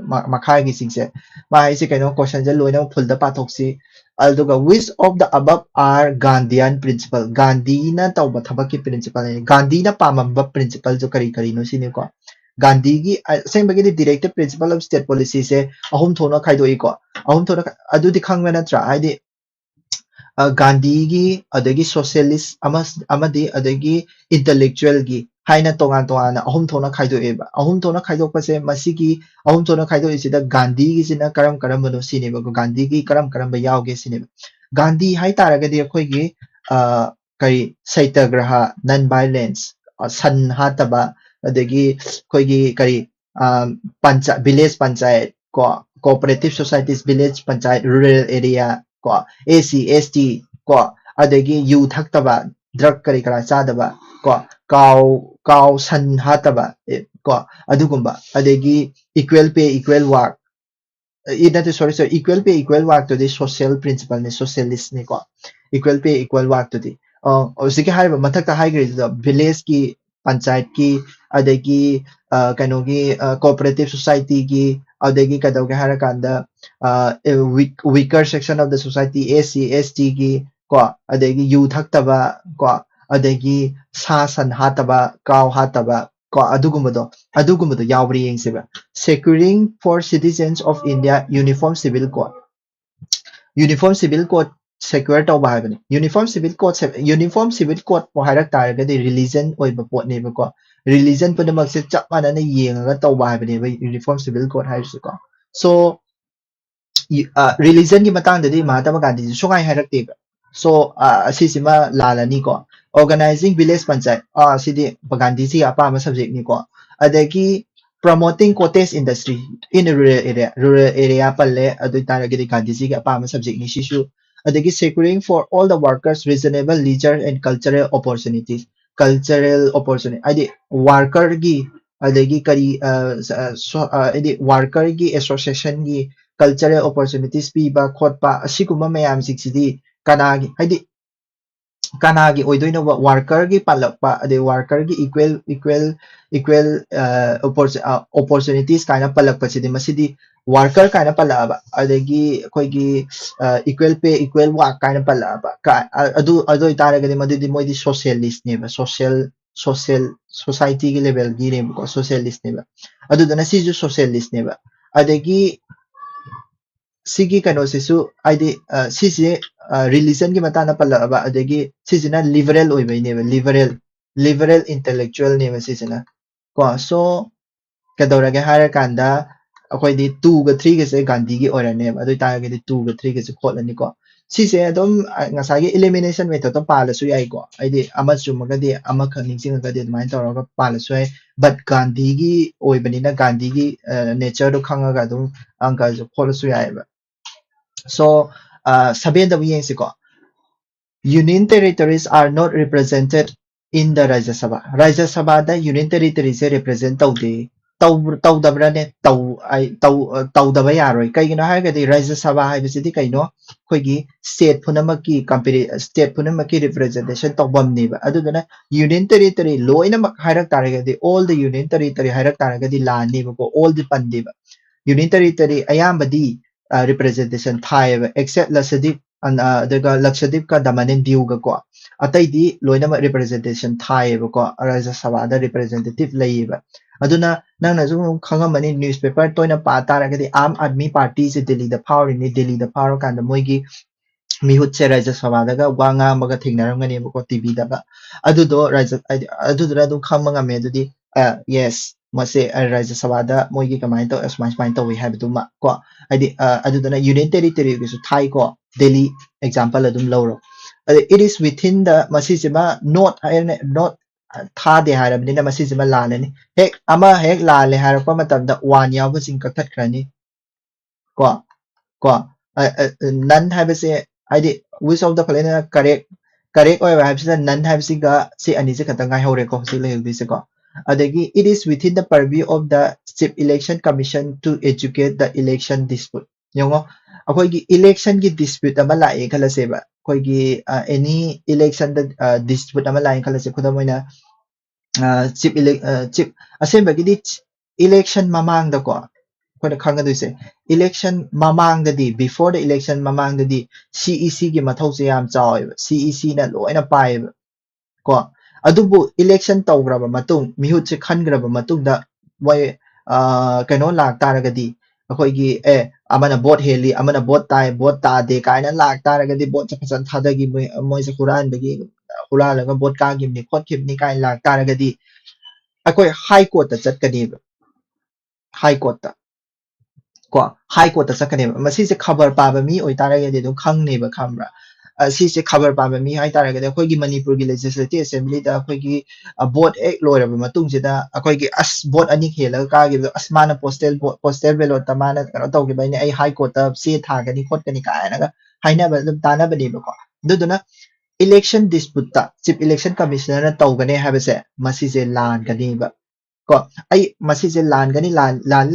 makhai gi singse ma ise kaino question je loina full da pathoksi alduga which of the above are Gandhian principle Gandhi na tawba thabaki principle ne Gandhi na pamamba principle jo kari kari no sine ko Gandhi gi sembagi di directive principle of state policy se ahum thona khaidoi ko ahum thona adu di khangna na tra ai di Gandhi gi adagi socialist amadi adagi intellectual gi haina tongan tongana ahum thona khaido eba ahum thona khaido pase masigi ahum thona khaido isida Gandhi gi sina karam no sine ba Gandhi gi karam ba yauge sine Gandhi hai taraga di akhoi gi kai satyagraha non violence san hataba adagi khoi gi kai village panchayat ko cooperative societies village panchayat rural area ko AC ST ko adagi yu thakta drug kari kara chadaba ko cow san hataba ko adugumba adagi equal pay equal work sorry equal pay equal work to the social principle ne socialist ne ko equal pay equal work to the osiki haiba mathakta haigri village ki panchayat ki adagi kaino gi cooperative society ki adagi kadauge harakanda weaker section of the society AC ST ki ko adagi yu thakta ko adagi sa san hataba cow hataba ko adugumado yawri yengsiba securing for citizens of India uniform civil code secure tawba haibani uniform civil code po hairak taragadi religion oiba pot ne ba ko religion punamak se chap manana yengaga tawba haibani ba uniform civil code haisu ko so religion ki matang dadi Mahatma Gandhi sungai hairak te ba so asisima lalani ko organizing village panchayat sidi Gandhi si apa ma subject ni ko adagi promoting cottage industry in a rural area palle adu taragadi Gandhi si apa ma subject ni shishu adagi securing for all the workers reasonable leisure and cultural opportunities adi worker gi adagi kari adi worker gi association gi cultural opportunities piba khotpa asiguma mayam siksidi kanagi adi kanagi oidoina worker gi palakpa ade worker gi equal opportunities kaina palakpa sidi masidi worker kaina palaba adagi koigi equal pay equal work kaina palaba adu itaragadi madidi moidi socialist ne social society gi level gi ne ko socialist ne adu dana siju socialist ne adagi sigi kano sisu aidi sisi religion ki matana palaba adagi sisina liberal oibai ne liberal intellectual ne sisina ko so kadorage hara kanda akoi di 2 ga 3 ga se Gandhi gi orane adu ta ga di 2 ga 3 ga se kholani ko sise adom ngasagi elimination method to pala su yai ko aidi ama chumaga di ama khangning sing ga di mai tawra pala su ai but Gandhi gi oibani na Gandhi gi nature do khanga ga dum angka jo khol su yai ba so saben da wi ko union territories are not represented in the Rajya Sabha da union territories se represent tau dabrane tau daba yaroi kai gina ha ga di Rajya Sabha ha bisidi kai no khoi gi state phunamaki state phunamaki representation tawbam ni ba adu dana union territory loina mak hairak taraga di all the union territory hairak taraga di la ni ba ko all the pandi ba union territory ayamba di representation thai ba except Lakshadweep ka Daman Diu ga ko atai di loina ma representation thai ba ko Rajya Sabha da representative lai ba aduna nang na zum khangamani newspaper toina pa taragadi Aam Aadmi Party se Delhi da power kan da moigi mihut se Rajya Sabha daga wanga maga thingnaramgani ba ko TV da ba adu do dum khamanga me dudi yes mase Rajya Sabha da moigi kamai to smart to we have to ma ko adi adu dana union territory gi su thai ko Delhi example adum lawro it is within the masisima not tha de harabni na masisima lalani hek ama hek lale harapa matamda wan yawa sing kakhat krani ko nan habase id which of the following correct or habse nan habse ga si ani se khatangai hore ko si le bi se ko adagi it is within the purview of the Chief Election Commission to educate the election dispute yongo akoi gi election gi dispute ama la e khala se ba koi gi any election da dispute ama la e khala se khoda moina chief asemba gi election mamang da ko ꯑꯩꯈꯣꯏꯅ ꯈꯪꯒꯗꯣꯏꯁꯦ election ꯃꯃꯥꯡꯗꯗꯤ before the election ꯃꯃꯥꯡꯗꯗꯤ CEC ꯒꯤ ꯃꯊꯧꯁꯦ ꯌꯥꯝ ꯆꯥꯎꯋꯦꯕ CEC ꯅ ꯂꯣꯏꯅ ꯄꯥꯏꯌꯦꯕ ꯀꯣ ꯑꯗꯨꯕꯨ election ꯇꯧꯈ꯭ꯔꯕ ꯃꯇꯨꯡ ꯃꯤꯍꯨꯠꯁꯦ ꯈꯟꯈ꯭ꯔꯕ ꯃꯇꯨꯡꯗ ꯃꯣꯏ ꯀꯩꯅꯣ ꯂꯥꯛꯇꯥꯔꯒꯗꯤ ꯑꯩꯈꯣꯏꯒꯤ ꯑꯃꯅ vote ꯍꯦꯜꯂꯤ ꯑꯃꯅ vote ꯇꯥꯏ vote ꯇꯥꯗꯦ ꯀꯥꯏꯅ ꯂꯥꯛꯇꯥꯔꯒꯗꯤ vote ꯐꯖꯅ ꯊꯥꯗꯒꯤ ꯃꯣꯏꯁꯦ ꯍꯨꯔꯥꯟꯕꯒꯤ ꯍꯨꯔꯥꯜꯂꯒ vote ꯀꯥꯈꯤꯕꯅꯤ ꯈꯣꯠꯈꯤꯕꯅꯤ ꯀꯥꯏꯅ ꯂꯥꯛꯇꯥꯔꯒꯗꯤ ꯑꯩꯈꯣꯏ ꯍꯥꯏ ꯀꯣꯔꯠꯇ ꯆꯠꯀꯅꯦꯕ ꯍꯥꯏ ꯀꯣꯔꯠꯇ ꯀꯣ ꯍꯥꯏ ꯀꯣꯔꯠꯇ ꯆꯠꯀꯅꯦꯕ ꯃꯁꯤꯁꯦ ꯈꯕꯔ ꯄꯥꯕ ꯃꯤ ꯑꯣꯏꯇꯥꯔꯒꯗꯤ ꯑꯗꯨꯝ ꯈꯪꯅꯦꯕ ꯈꯪꯕ꯭ꯔꯥ ꯁꯤꯁꯦ ꯈꯕꯔ ꯄꯥꯕ ꯃꯤ ꯍꯥꯏꯇꯥꯔꯒꯗꯤ ꯑꯩꯈꯣꯏꯒꯤ ꯃꯅꯤꯄꯨꯔꯒꯤ ꯂꯦꯖꯤꯁꯂꯦꯇꯤꯚ ꯑꯦꯁꯦꯝꯕ꯭ꯂꯤꯗ ꯑꯩꯈꯣꯏꯒꯤ ꯚꯣꯠ ꯍꯦꯛ ꯂꯣꯏꯔꯕ ꯃꯇꯨꯡꯁꯤꯗ ꯑꯩꯈꯣꯏꯒꯤ ꯑꯁ ꯚꯣꯠ ꯑꯅꯤ ꯍꯦꯜꯂꯒ ꯀꯥꯈꯤꯕꯗꯣ ꯑꯁ ꯃꯥꯅ ꯄꯣꯁꯇꯦꯜ ꯕꯦꯂꯣꯠꯇ ꯃꯥꯅ ꯀꯩꯅꯣ ꯇꯧꯈꯤꯕꯩꯅꯦ ꯑꯩ ꯍꯥꯏ ꯀꯣꯔꯠꯇ ꯆꯦ ꯊꯥꯒꯅꯤ ꯈꯣꯠꯀꯅꯤ ꯀꯥꯏꯅꯒ ꯍꯥꯏꯅꯕ ꯑꯗꯨꯝ ꯇꯥꯟꯅꯕꯅꯦꯕꯀꯣ ꯑꯗꯨꯗꯨꯅ election dispute chief election commissioner tꯧꯒꯅꯤ ꯍꯥꯏꯕꯁꯦ ꯃꯁꯤꯁꯦ ꯂꯥꯟꯒꯅꯤꯕ ꯀꯣ ꯑꯩ ꯃꯁꯤꯁꯦ ꯂꯥꯟꯒꯅꯤ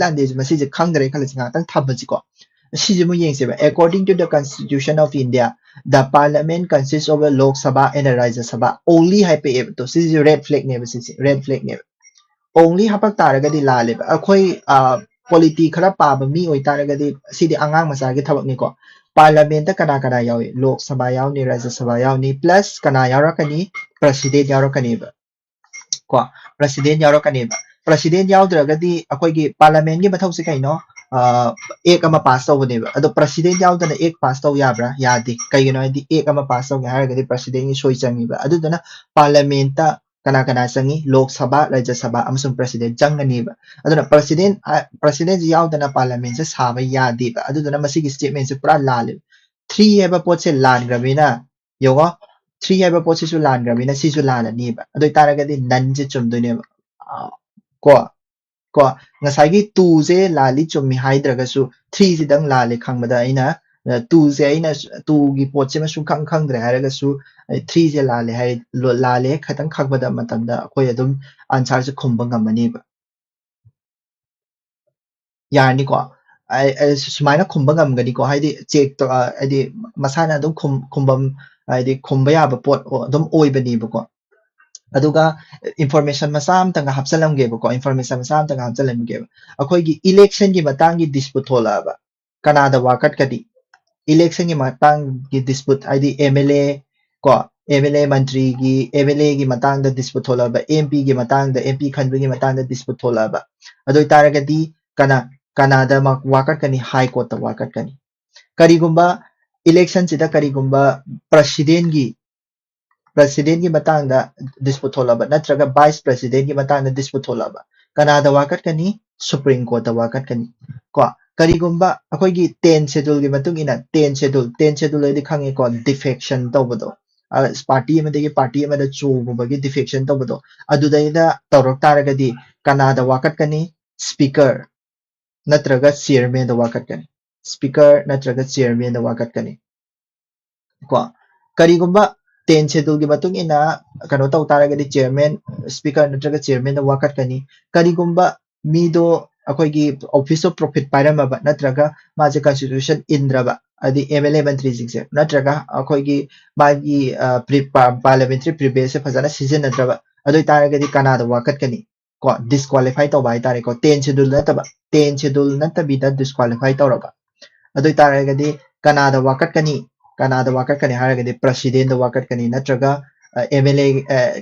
ꯂꯥꯟꯗꯦ ꯃꯁꯤꯁꯦ ꯈꯪꯗ꯭ꯔꯦ ꯈꯜꯂꯁꯤ ꯉꯥꯛꯇꯪ ꯊꯝꯕꯁꯤꯀꯣ ꯁꯤꯁꯦ ꯑꯃꯨꯛ ꯌꯦꯡꯁꯦꯕ according to the constitution of India the parliament consists of a Lok Sabha and a Rajya Sabha only ꯍꯥꯏꯄꯛꯑꯦꯕ ꯇꯣ ꯁꯤꯁꯦ red flag ꯅꯦꯕ ꯁꯤꯁꯦ red flag ꯅꯦꯕ only ꯍꯥꯄꯛ ꯇꯥꯔꯒꯗꯤ ꯂꯥꯜꯂꯦꯕ ꯑꯩꯈꯣꯏ ꯄꯣꯂꯤꯇꯤ ꯈꯔ ꯄꯥꯕ ꯃꯤ ꯑꯣꯏꯇꯥꯔꯒꯗꯤ ꯁꯤꯗꯤ ꯑꯉꯥꯡ ꯃꯆꯥꯒꯤ ꯊꯕꯛꯅꯤꯀꯣ ꯄꯥꯔꯂꯤꯌꯥꯃꯦꯟꯇ ꯀꯅꯥ ꯌꯥꯎꯏ ꯂꯣꯛ ꯁꯚꯥ ꯌꯥꯎꯅꯤ ꯔꯥꯖ꯭ꯌ ꯁꯚꯥ ꯌꯥꯎꯅꯤ ꯄ꯭ꯂꯁ ꯀꯅꯥ ꯌꯥꯎꯔꯛꯀꯅꯤ ꯄ꯭ꯔꯁꯤꯗꯦꯟꯠ ꯌꯥꯎꯔꯛꯀꯅꯤꯕ ꯀꯣ ꯄ꯭ꯔꯁꯤꯗꯦꯟꯠ ꯌꯥꯎꯔꯛꯀꯅꯤꯕ ꯄ꯭ꯔꯁꯤꯗꯦꯟꯠ ꯌꯥꯎꯗ꯭ꯔꯒꯗꯤ ꯑꯩꯈꯣꯏꯒꯤ ꯄꯥꯔꯂꯤꯌꯥꯃꯦꯟꯠꯒꯤ ꯃꯊꯧꯁꯦ ꯀꯩꯅꯣ ꯑꯦꯛ ꯑꯃ ꯄꯥꯁ ꯇꯧꯕꯅꯦꯕ ꯑꯗꯣ ꯄ꯭ꯔꯁꯤꯗꯦꯟꯠ ꯌꯥꯎꯗꯅ ꯑꯦꯛ ꯄꯥꯁ ꯇꯧ ꯌꯥꯕ꯭ꯔꯥ ꯌꯥꯗꯦ ꯀꯩꯒꯤꯅꯣ ꯍꯥꯏꯗꯤ ꯑꯦꯛ ꯑꯃ ꯄꯥꯁ ꯇꯧꯒꯦ ꯍꯥꯏꯔꯒꯗꯤ ꯄ꯭ꯔꯁꯤꯗꯦꯟꯠꯒꯤ ꯁꯣꯏ ꯆꯪꯉꯤꯕ ꯑꯗꯨꯗꯨꯅ ꯄꯥꯔꯂꯤꯌꯥꯃꯦꯟꯠꯇ ꯀꯅꯥ ꯆꯪꯉꯤ ꯂꯣꯛ ꯁꯚꯥ ꯔꯥꯖ꯭ꯌ ꯁꯚꯥ ꯑꯃꯁꯨꯡ ꯄ꯭ꯔꯁꯤꯗꯦꯟꯠ ꯆꯪꯒꯅꯤꯕ ꯑꯗꯨꯅ ꯄ꯭ꯔꯁꯤꯗꯦꯟꯠꯁꯤ ꯌꯥꯎꯗꯅ ꯄꯥꯔꯂꯤꯌꯥꯃꯦꯟꯠꯁꯦ ꯁꯥꯕ ꯌꯥꯗꯦꯕ ꯑꯗꯨꯗꯨꯅ ꯃꯁꯤꯒꯤ ꯁ꯭ꯇꯦꯠꯃꯦꯟꯠꯁꯦ ꯄꯨꯔꯥ ꯂꯥꯜꯂꯦꯕ 3 ꯍꯥꯏꯕ ꯄꯣꯠꯁꯦ ꯂꯥꯟꯈ꯭ꯔꯕꯅꯤꯅ ꯌꯦꯡꯉꯣ 3 ꯍꯥꯏꯕ ꯄꯣꯠꯁꯤꯁꯨ ꯂꯥꯟꯈ꯭ꯔꯕꯅꯤना सिसु लाननीबा अदु तारगदी नन से चुमदोनेबा को को ngसाइगी 2 से लाली चुम्मी हाइद्रगसु 3 सिदंग लाले खंगबदा अइना 2 से अइना 2 गी पोट से मसु खंग खंगद्रे हाइरगसु 3 से लाले हाइ लाले खतंग खंगबदा मतंदा अखोय अदुम आंसर से खुंबा ngमनीबा यानी को सुमाइना खुंबा ngमगनी को हाइदि चेक तो हाइदि मसाना अदुम खुंबम हाइदि खुंबा याबा पोट अदुम ओइबनीबा को अदुगा इंफॉर्मेशन मसा अमतंग हापचलमगेबको इंफॉर्मेशन मसा अमतंग हापचलमगेबा अखोयगी इलेक्शन की मतांगी डिस्प्यूट होलाबा कनादा वाकट कदी इलेक्शन की मतांगी डिस्प्यूट आईदी एमएलए को एमएलए मंत्री की एमएलए की मतांग डिस्प्यूट होलाबा एमपी की मतांग एमपी खनबी की मतांग डिस्प्यूट होलाबा अदु तारगदी कनादा वाकट कनी हाई कोर्ट वाकट कनी करीगुंबा इलेक्शन सिदा करीगुंबा प्रेसिडेंट की मतंग डिस्प्यूट होलाबा नत्रगा वाइस प्रेसिडेंट की मतंग डिस्प्यूट होलाबा कनादा वाकट कनी सुप्रीम कोर्ट वाकट कनी को करीगुंबा अखोयगी 10 शेड्यूल की मतुंग इना 10 शेड्यूल एदि खंगे को defection तौबदो party अमदगी party अमदा चोगुबगी defection तौबदो अदुदैदा तौरक तारगदी Kannada वाकट कनी स्पीकर नत्रगा चेयरमैन द वाकट कनी स्पीकर नत्रगा चेयरमैन द वाकट कनी को करीगुंबा 10 शेड्यूल की मतुंग इना कनो तौ तारगदी चेयरमैन स्पीकर नत्रगा चेयरमैन द वाकट कनी करीगुंबा मीदो अखोयगी ऑफिस ऑफ प्रॉफिट पाइरमबा नत्रगा माजे कॉन्स्टिट्यूशन इंद्रबा अदि एमएलए मंत्री जिंगसे नत्रगा अखोयगी मागी पार्लियामेंट्री प्रिविलेज से फजाना सिजनद्रबा अदु तारगदी कनादा वाकट कनी को डिस्क्वालीफाई तौबा हाय तारे को 10 शेड्यूल नतबीदा डिस्क्वालीफाई तौरबा अदु तारगदी कनादा वाकट कनी हारगदी प्रेसिडेंट वाकट कनी नत्रगा एमएलए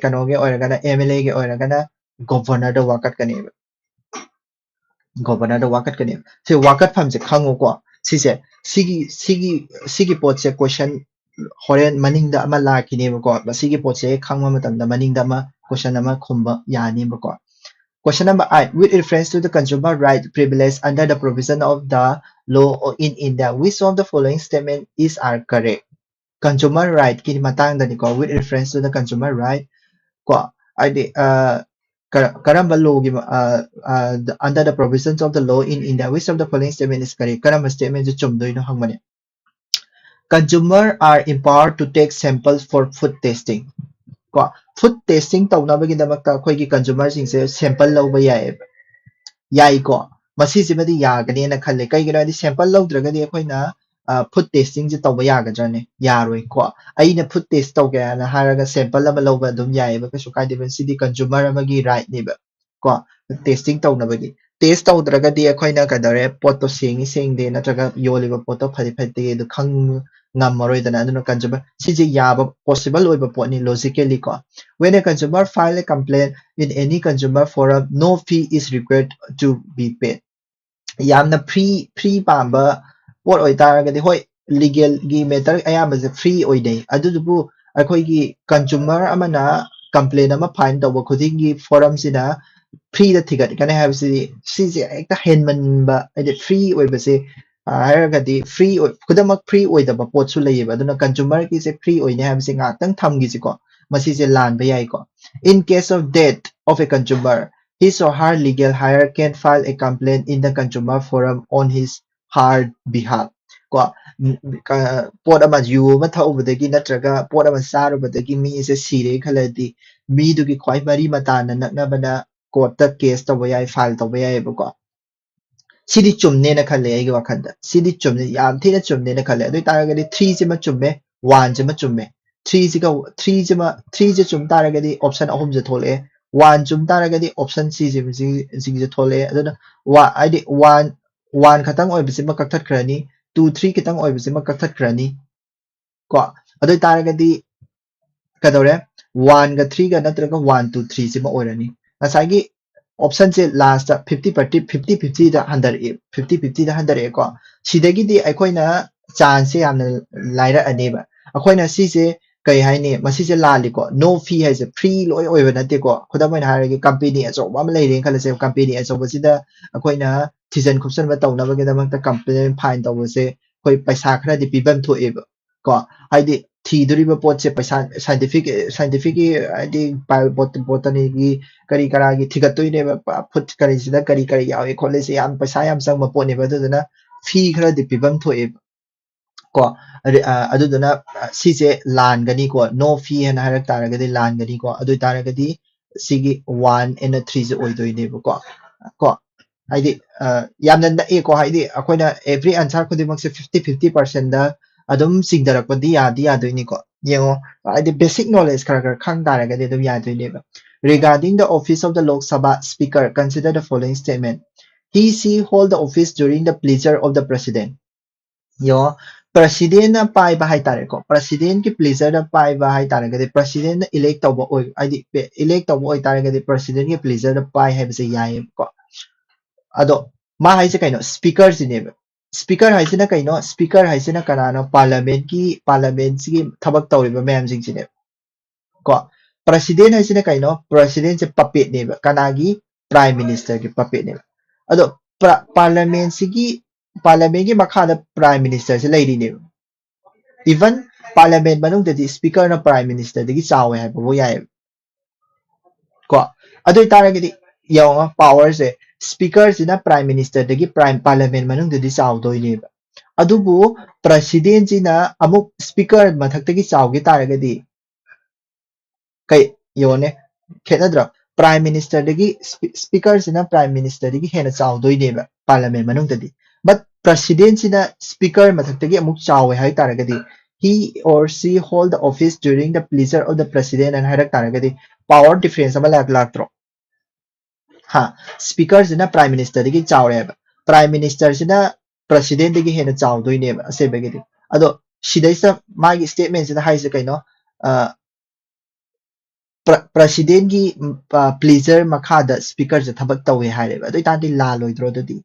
कनोगे ओरगना एमएलए गे ओरगना गवर्नर द वाकट कनी गवर्नर द वाकट कनी से वाकट फम से खंगो को सिसे सिगी पोट से क्वेश्चन होरेन मनिंग दा अमा लाकिनेबो को बसिगी पोट से खंगमा मतम दा मनिंग दा अमा क्वेश्चन अमा खुंबा यानीबो को Question number 8. With reference to the consumer right privilege under the provision of the law in India, which of the following statement is are correct? Consumer right ki matang da niko with reference to the consumer right ko id karamba law gi under the provisions of the law in India, which of the following statement is correct? Karamba statement ju chumdoi no hangmane. Consumer are empowered to take samples for food testing. को फूड टेस्टिंग तौनाबगीदमक्ता अखोयगी कंज्यूमर सिंगसे सैंपल लौबा याई को मसीसिमदी यागनेना खल्ले कईगिरादि सैंपल लौद्रगदी अखोयना फूड टेस्टिंग जे तौबा यागद्राने यारोय को अइना फूड टेस्ट तौगे ना हारगा सैंपल अमा लौबा दुम यायबा कशु कायदेबा सिदी कंज्यूमर अमगी राइट नेबा को टेस्टिंग तौनाबगी ꯇꯦꯁ ꯇꯧꯗ꯭ꯔꯒꯗꯤ ꯑꯩꯈꯣꯏꯅ ꯀꯩꯗꯧꯔꯦ ꯄꯣꯠꯇꯣ ꯁꯦꯡꯉꯤ ꯁꯦꯡꯗꯦ ꯅꯠꯇ꯭ꯔꯒ ꯌꯣꯜꯂꯤꯕ ꯄꯣꯠꯇꯣ ꯐꯗꯤ ꯐꯠꯇꯦ ꯑꯗꯨ ꯉꯝꯃꯔꯣꯏꯗꯅ ꯑꯗꯨꯅ ꯀꯟꯖꯨꯃꯔ ꯁꯤꯁꯦ ꯌꯥꯕ ꯄꯣꯁꯤꯕꯜ ꯑꯣꯏꯕ ꯄꯣꯠꯅꯤ ꯂꯣꯖꯤꯀꯦꯜꯂꯤ ꯀꯣ when a consumer file a complaint in any consumer forum no fee is required to be paid ꯌꯥꯝꯅ ꯐ꯭ꯔꯤ ꯄꯥꯝꯕ ꯄꯣꯠ ꯑꯣꯏꯇꯥꯔꯒꯗꯤ ꯍꯣꯏ ꯂꯤꯒꯦꯜꯒꯤ ꯃꯦꯇꯔ ꯑꯌꯥꯝꯕꯁꯦ ꯐ꯭ꯔꯤ ꯑꯣꯏꯅꯩ ꯑꯗꯨꯗꯨꯕꯨ ꯑꯩꯈꯣꯏꯒꯤ ꯀꯟꯖꯨꯃꯔ ꯑꯃꯅ ꯀꯝꯄ꯭ꯂꯦꯟ ꯑꯃ ꯐꯥꯏꯜ ꯇꯧꯕ ꯈꯨꯗꯤꯡꯒꯤ ꯐꯣꯔꯝꯁꯤꯗ ꯐ꯭ꯔꯤꯗ ꯊꯤꯒꯠꯀꯅꯤ ꯍꯥꯏꯕꯁꯤꯗꯤ ꯁꯤꯁꯦ ꯍꯦꯛꯇ ꯍꯦꯟꯃꯟꯕ ꯍꯥꯏꯗꯤ ꯐ꯭ꯔꯤ ꯑꯣꯏꯕꯁꯦ ꯍꯥꯏꯔꯒꯗꯤ ꯈꯨꯗꯃꯛ ꯐ꯭ꯔꯤ ꯑꯣꯏꯗꯕ ꯄꯣꯠꯁꯨ ꯂꯩꯌꯦꯕ ꯑꯗꯨꯅ ꯀꯟꯖꯨꯃꯔꯒꯤꯁꯦ ꯐ꯭ꯔꯤ ꯑꯣꯏꯅꯤ ꯍꯥꯏꯕꯁꯦ ꯉꯥꯛꯇꯪ ꯊꯝꯈꯤꯁꯤꯀꯣ ꯃꯁꯤꯁꯦ ꯂꯥꯟꯕ ꯌꯥꯏꯀꯣ in case of death of a consumer his or her legal hire can file a complaint in the consumer forum on his her behalf ꯀꯣ ꯄꯣꯠ ꯑꯃ ꯌꯨ ꯑꯃ ꯊꯛꯎꯕꯗꯒꯤ ꯅꯠꯇ꯭ꯔꯒ ꯄꯣꯠ ꯑꯃ ꯆꯥꯔꯨꯕꯗꯒꯤ ꯃꯤꯁꯦ ꯁꯤꯔꯦ ꯈꯜꯂꯗꯤ ꯃꯤꯗꯨꯒꯤ ꯈ꯭ꯋꯥꯏ ꯃꯔꯤ ꯃꯇꯥꯅ ꯅꯛꯅꯕꯅ ꯀꯣꯔꯠꯇ ꯀꯦꯁ ꯇꯧꯕ ꯌꯥꯏ ꯐꯥꯏꯜ ꯇꯧꯕ ꯌꯥꯏꯑꯕꯀꯣ ꯁꯤꯗꯤ ꯆꯨꯝꯅꯦꯅ ꯈꯜꯂꯦ ꯑꯩꯒꯤ ꯋꯥꯈꯜꯗ ꯁꯤꯗꯤ ꯆꯨꯝꯅꯦ ꯌꯥꯝ ꯊꯤꯅ ꯆꯨꯝꯅꯦꯅ ꯈꯜꯂꯦ ꯑꯗꯨ ꯑꯣꯏꯇꯥꯔꯒꯗꯤ ꯊ꯭ꯔꯤꯁꯤꯃ ꯆꯨꯝꯃꯦ ꯋꯥꯟꯁꯤꯃ ꯆꯨꯝꯃꯦ ꯊ꯭ꯔꯤꯁꯦ ꯆꯨꯝ ꯇꯥꯔꯒꯗꯤ ꯑꯣꯞꯁꯟ ꯑꯍꯨꯝꯁꯦ ꯊꯣꯛꯂꯛꯑꯦ ꯋꯥꯟ ꯆꯨꯝ ꯇꯥꯔꯒꯗꯤ ꯑꯣꯞꯁꯟ ꯁꯤꯁꯦ ꯊꯣꯛꯂꯛꯑꯦ ꯑꯗꯨꯅ ꯍꯥꯏꯗꯤ ꯋꯥꯟ ꯈꯛꯇꯪ ꯑꯣꯏꯕꯁꯤꯃ ꯀꯛꯊꯠꯈ꯭ꯔꯅꯤ 2 3 खितंग ओइबसिमा कक्थꯠꯈ꯭ꯔꯅꯤ को अदु तारगदी कदौरे 1 गा 3 गा नत्रगा 1 2 3 सिमा ओइरनी ngसाइगी ऑप्शन से लास्ट 50 दा 100 दा 100 को सिदगिदी अखोइना चांस से यामना लाइरा अनेबा अखोइना सिसे कई हाइने मसिसे लालिको नो फी हाइसे फ्री लोय ओइबा नतेको खुदमैना हारगे कंपनी अचौबा अमा लेरे खलसे कंपनी अचौबसिदा अखोइना थिजन खुपसन बा तौनबगेदमक्ता कंप्लेन फाइन तौबसे कोई पैसा खरादि पिबम थोएबा को हाइदि थीदुरिबा पोतसे पैसा साइंटिफिक हाइदि बोटनी की करी करागी थिगतोइनेबा फुट करीसिदा करी यावे खोलेसे याम पैसा याम संगमा पोनेबा दुदना फी खरादि पिबम थोएबा को अदुदना सिसे लानगनी को नो फी हन हारक तारगदि लानगनी को अदु तारगदि सिगी 1 and 3 से ओइदोइनेबा को हाइदि यामना नए को हाइदि अखोइना एवरी आंसर खुदिमक से 50% दा अदुम सिंगदरकपदि यादि यादोइनि को येंगो हाइदि बेसिक नॉलेज खरा खंग तारगदि अदुम यादोइनेबा regarding the office of the Lok Sabha speaker consider the following statement she hold the office during the pleasure of the president yo president na pai ba hai tare ko president ki pleasure na pai ba hai tare gade president na elect tawba oi aidi elect tawba oi tare gade president ki pleasure na pai hai base yai ko ado ma haise kaino speaker sineba speaker haisina kaino speaker haisina kanano parliament si thabak tawriba mayam sing sine ko president haisina kaino president se puppet neba kanagi prime minister ki puppet neba ado parliament ki makhada prime minister se leiri neba even parliament manung dadi speaker na prime minister dagi chawe hai bo yai ko adu taragadi yaw power se speaker sina prime minister dagi prime parliament manung dadi chaw doineba adubu president sina amuk speaker mathak dagi chaw gi taragadi kai yone khenadra prime minister dagi speaker sina prime minister dagi hena chaw doineba parliament manung dadi but president sina speaker mathak dagi amuk chaw hai taragadi he or she hold the office during the pleasure of the president and harak taragadi power difference ama laktro ha speaker sina prime minister dagi chawre ba prime minister sina president dagi hena chaw doine ba ase bagedi ado sidaisa magi statement sina haise kaino president gi pleasure makhada speaker se thabak tawe haire ba ado itandi la loidro dadi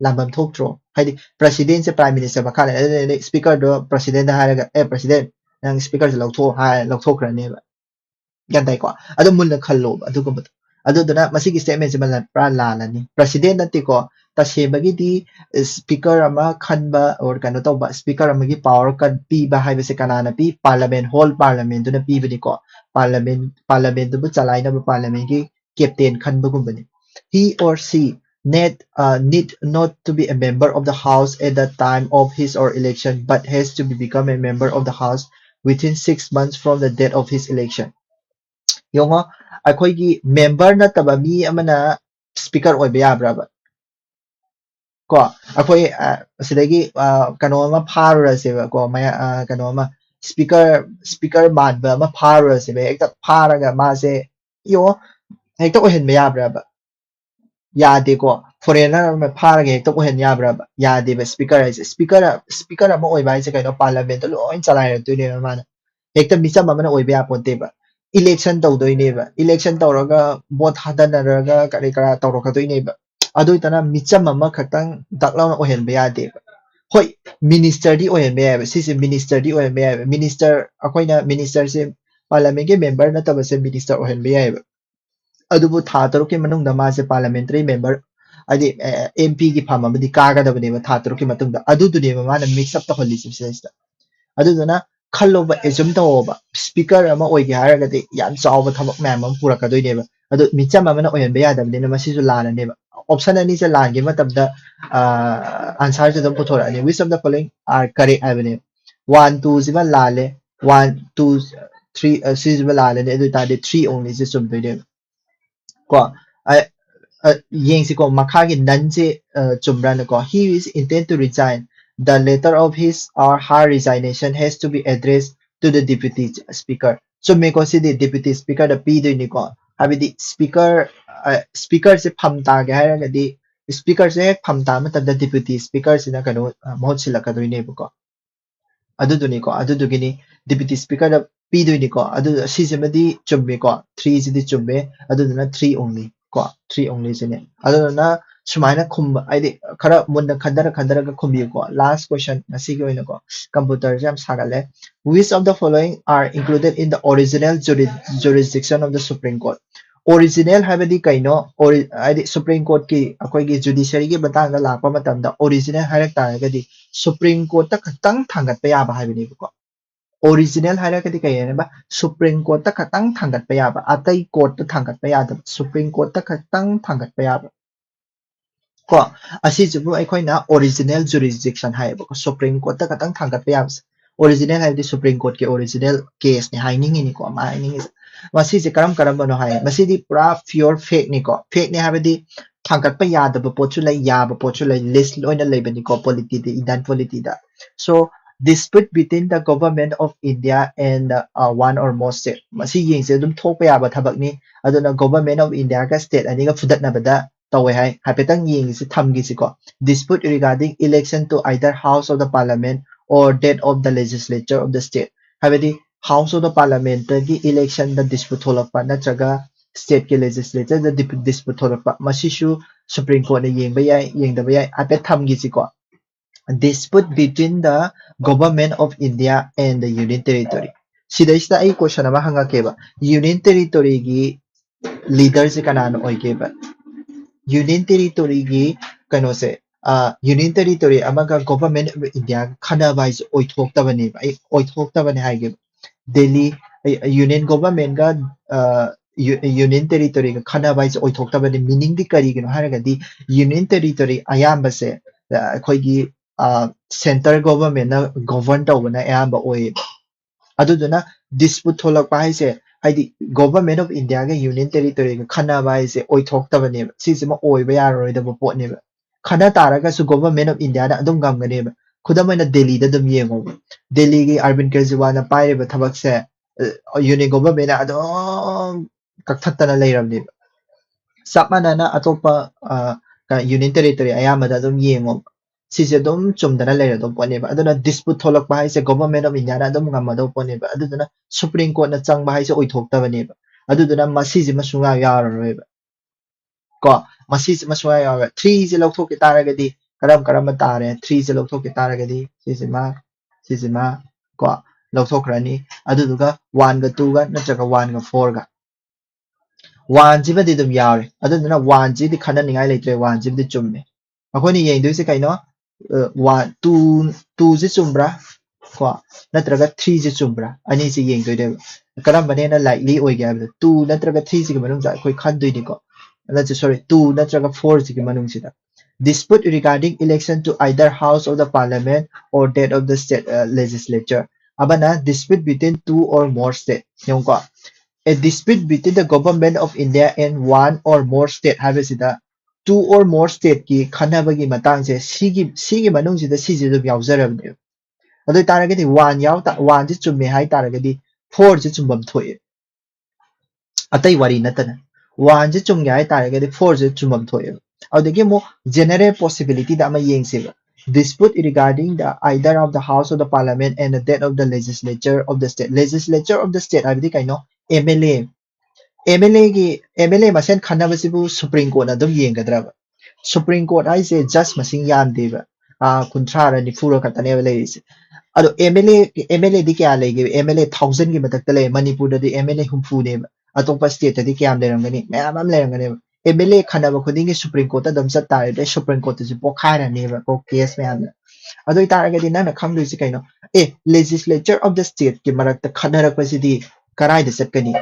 lambam thoktro haidi president se prime minister makhada speaker do president da haraga president nang speaker se lauthokrane ba gantai ko ado mulna khallo adu ko aduduna masigi statement se malan pra lalani president nati ko tasebagi di speaker ama khanba or kano tawba speaker amagi power kan pi ba haibe se kanana pi parliament whole parliament duna pi bani ko parliament du chalaina ba parliament ki captain khanba gumbani he or she need not to be a member of the house at the time of his or election but has to become a member of the house within 6 months from the date of his election yongo अखोगी मेंबर नतबा मी अमना स्पीकर ओइबा याब्राबा को अखोई सिदगी कनो अमा फारुरसेबा को मया कनो अमा स्पीकर मानबा अमा फारुरसेबा एकता फारगा मासे यो हेक्ता ओहन बा याब्राबा यादे को foreigner မှာဖားရခဲ့တော့ဟန်ရပါရတယ်ပဲ speaker ရဲ့ speaker မှာအွေပါစကဲတော့ parliament လို့အင်းချလိုက်ရတွေ့နေမှာဟက်တမီစမမနအွေပြပေါ်တေပါ election တော့တွေ့နေပါ election တော့က vote ဟာတနရကကလေးကတော့ကတွေ့နေပါအဒိုတနာမီစမမခတန်းတက်လောက်အဟန်ပြရတယ်ဟို minister ဒီအဟန်ပြရပါစီ minister ဒီအဟန်ပြရပါ minister အခွင့်နဲ့ minister စ parliament က member နဲ့တော့စ minister အဟန်ပြရပါအဒိုဘထာတော့ကမနုံဒမာစ parliamentary member adi MP की फॉर्म में दिखागा दबने में था तो कि मतुंग दा अदु दुने में माने मिक्स अप तो होली सिस्टम अदु दना खल्लो बा एजुम तो बा स्पीकर अमा ओइ गे हारा गदे यान चाव थमक मैम हम पूरा कदोइ ने बा अदु मिचा मामना ओयन बे यादब ने मसी जो लाना ने बा ऑप्शन अनि से लागे मतलब दा आंसर जो दम पुथोरा ने which of the following are correct आबने 1 2 जिबा लाले 1 2 3 सिजिबा लाले ने अदु तादे 3 only से सुम दे को Yengsi ko makagi nanse chumbrana ko he is intent to resign. The letter of his or her resignation has to be addressed to the deputy speaker. So me ko si the deputy speaker the p do ni ko. Habi di speaker se phamta ga ha ga di speaker se phamta matab the deputy speaker se na kano mohot sila ka do ni ko. Adu do ni ko adu do gini deputy speaker the p do ni ko adu si se madi chumbe ko 3 si di chumbe adu na 3 only. 3 only စနေအဲ့တော့နာစမိုင်းနခုံအဲ့ဒီခရမွန်ခန္ဒရကခုံပြီးကို last question နစီကိုင်းကို computer jam စာကလေ which of the following are included in the original jurisdiction of the Supreme Court original ဟာဘဒီကိုင်းနော်အဲ့ဒီ Supreme Court ကအခွင့်အရေး judiciary ကဘတန်ကလာပမတမ်ဒါ original ဟာရက်တာကဒီ Supreme Court တခတန်းထန်ကတ်ပြရပါဟိုင်ဘီကို original ဟာရကတိကရဲ့ဘာ Supreme Court တခတန်းထန်ကတ်ပြရပါအတိုင် court တထန်ကတ်ပြရတဲ့ Supreme Court တခတန်းထန်ကတ်ပြရပါကိုအစီစဘူးအခွင့်နာ original jurisdiction ဟာဘကို Supreme Court တခတန်းထန်ကတ်ပြရပါ original ဟာဒီ Supreme Court က original case နေဟိုင်းနေနီကိုအမိုင်းနေမစီစကရမ်ဘနော်ဟိုင်းမစီဒီ pura pure fake နီကို fake နေဟာဒီထန်ကတ်ပြရတဲ့ပေါ်ချူလိုက်ရပါပေါ်ချူလိုက် list လို့နေလိုက်ဘနီကို politics အန် politics ဒါ so dispute between the government of India and one or more state. Masi yeng se dum thok pa ya ba thabak ni aduna government of India ka state ani ka fudat na bada tawe hai hapetang yeng se tham gi si ko dispute regarding election to either house of the parliament or that of the legislature of the state. Habedi house of the parliament gi election the dispute tholak pa na chaga state ke legislature the dispute tholak pa masi shu Supreme Court ne yeng ba yai yeng da ba yai apet tham gi si ko dispute between the government of India and the Union Territory. Sidaysta ay question nama hanga keba. Union Territory gi leader se kanano oy keba. Union Territory gi kano se Union Territory amaga government of India khana wise oy thok ta bane ba oy thok ta bane hai keba. Delhi Union government ga Union Territory ga khana wise oy thok ta bane meaning di kari gino haraga di Union Territory ayamba se khoi gi center government na govern tawna ayamba oy aduduna dispute tholak pa haise haidi government of India ga Union Territory ga khana ba haise oy thok tabane sisima oy ba yaroi da pot ne khana taraga su government of India na adum gam gane khudamana Delhi da dum yengo Delhi gi Arvind Kejriwal na paire ba thabak se Union government na adum kakthatana leiramni sapmana na atopa Union Territory ayama da dum yengo sise dom chumdana leira dom pone ba aduna dispute tholak ba haise government of India na dom ngamado pone ba aduna Supreme Court na chang ba haise oi thok ta bane ba aduna masiji masunga yaroi ba ko masiji masunga ya 3 je lok thok ki tara ga di karam tare 3 je lok thok ki tara ga di sisima ko lok thok rani aduga 1 ga 2 ga natraga 1 ga 4 ga 1 ji ba di dum yare aduna 1 ji di khana ningai leitre 1 ji di chumme akoni yeng doi se kaino 1 2 je chumbra ko natraga 3 je chumbra ani se yeng doi de karam bane na likely oi ga 2 natraga 3 ji ga manung ja khoi khan doi ni ko sorry 2 natraga 4 ji ga manung sida dispute regarding election to either house of the parliament or that of the state legislature abana dispute between two or more state yong ko a dispute between the government of India and one or more state habesida two or more state ki khanabagi matang se sigi manung sida siji dum yauzarabne adu taragadi 1 yaw ta 1 ji chumme hai taragadi 4 ji chumbam thoi atai wari natana 1 ji chum gai taragadi 4 ji chumbam thoi adagi mo general possibility da ama yengsiba dispute regarding the either of the house of the parliament and the death of the legislature of the state abdi kaino MLA MLA masen khanabasibu Supreme Court adum yengadraba Supreme Court aise just masing yamdeba kunthra ra nifura katane leise ado MLA di kya lege MLA 1000 ki matak tale Manipur da di MLA humfu ne atopa state di kya lerangani mayam am lerangani MLA khanaba khudingi Supreme Court adum sa tare de Supreme Court ji pokhaira ne ba ko case mayam ado itaraga di na khangdu si kaino legislature of the state ki marak ta khanara pasidi karai de satkani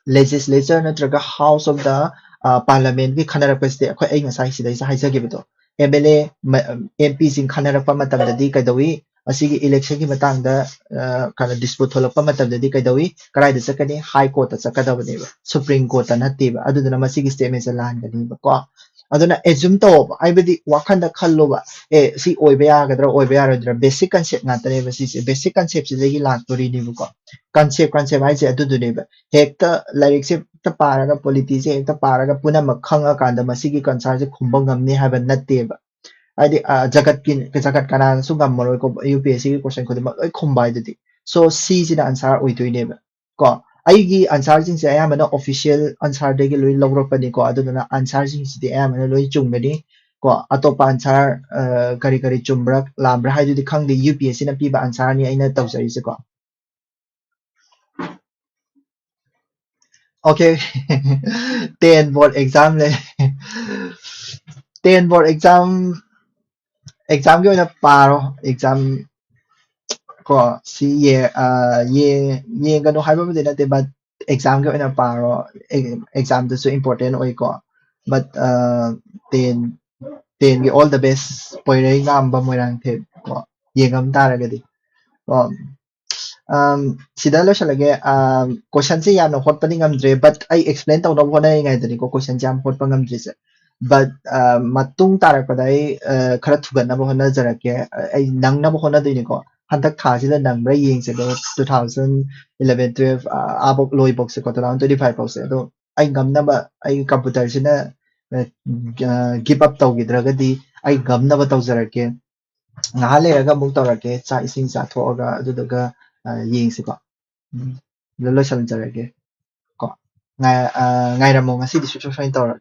legislature natraga house of the parliament ki khanarapasde akhoi ai ngasai sidai sa haijagibdo MLA MP sing khanarapa matamdadi kaidawi asigi election ki matangda kana dispute tholakpa matamdadi kaidawi karai da sakani high court ta sakadabane supreme court ta natiba aduduna masigi statement sa lan gani ba ko aduna assume to aibadi wakhanda khalloba si oiba yagadra oiba yaradra basic concept ngatane ba si basic concept sidagi laktori ni ba ko concept ai se adudune ba hekta like se ta paraga politics hekta paraga puna makhanga kanda masigi concern se khumbang ngamni haba natte ba adi jagat kana su gammoro ko UPSC ki question khudima oi khumbai dadi so C sina answer oidoi ba ko aigi answer jing se ayamana official answer de gi loi logropani ko aduna answer jing si de ayamana loi chungmani ko atopa answer kari chumbra lambra haidu di khangde UPSC na piba answer ni aina tawjari se ko okay 10 board exam le 10 board exam ki oina paro exam ko si ye gano haiba mo din natin but exam ki oina paro exam to so important oi ko but 10 ki all the best poirai ngamba mo rang the ko yengam taragadi ko sida lo shalage question se yamna hotpani ngamdre but I explain taw no hona ngai dani ko question jam hotpa ngamdre se but matung tarakpadai khara thuganna bo hona jarake ai nangna bo hona dini ko hantak tha sida nangbra yeng se 2011 12 abok loi box se ko 2025 box se do ai ngamna ba ai computer sina give up tawgidragadi ai gamna ba tawjarake ngahale raga muk tawrake cha ising cha thoga adudaga yeng se ko lo lo sal jarake ko ngai ramo ngasi di social tawra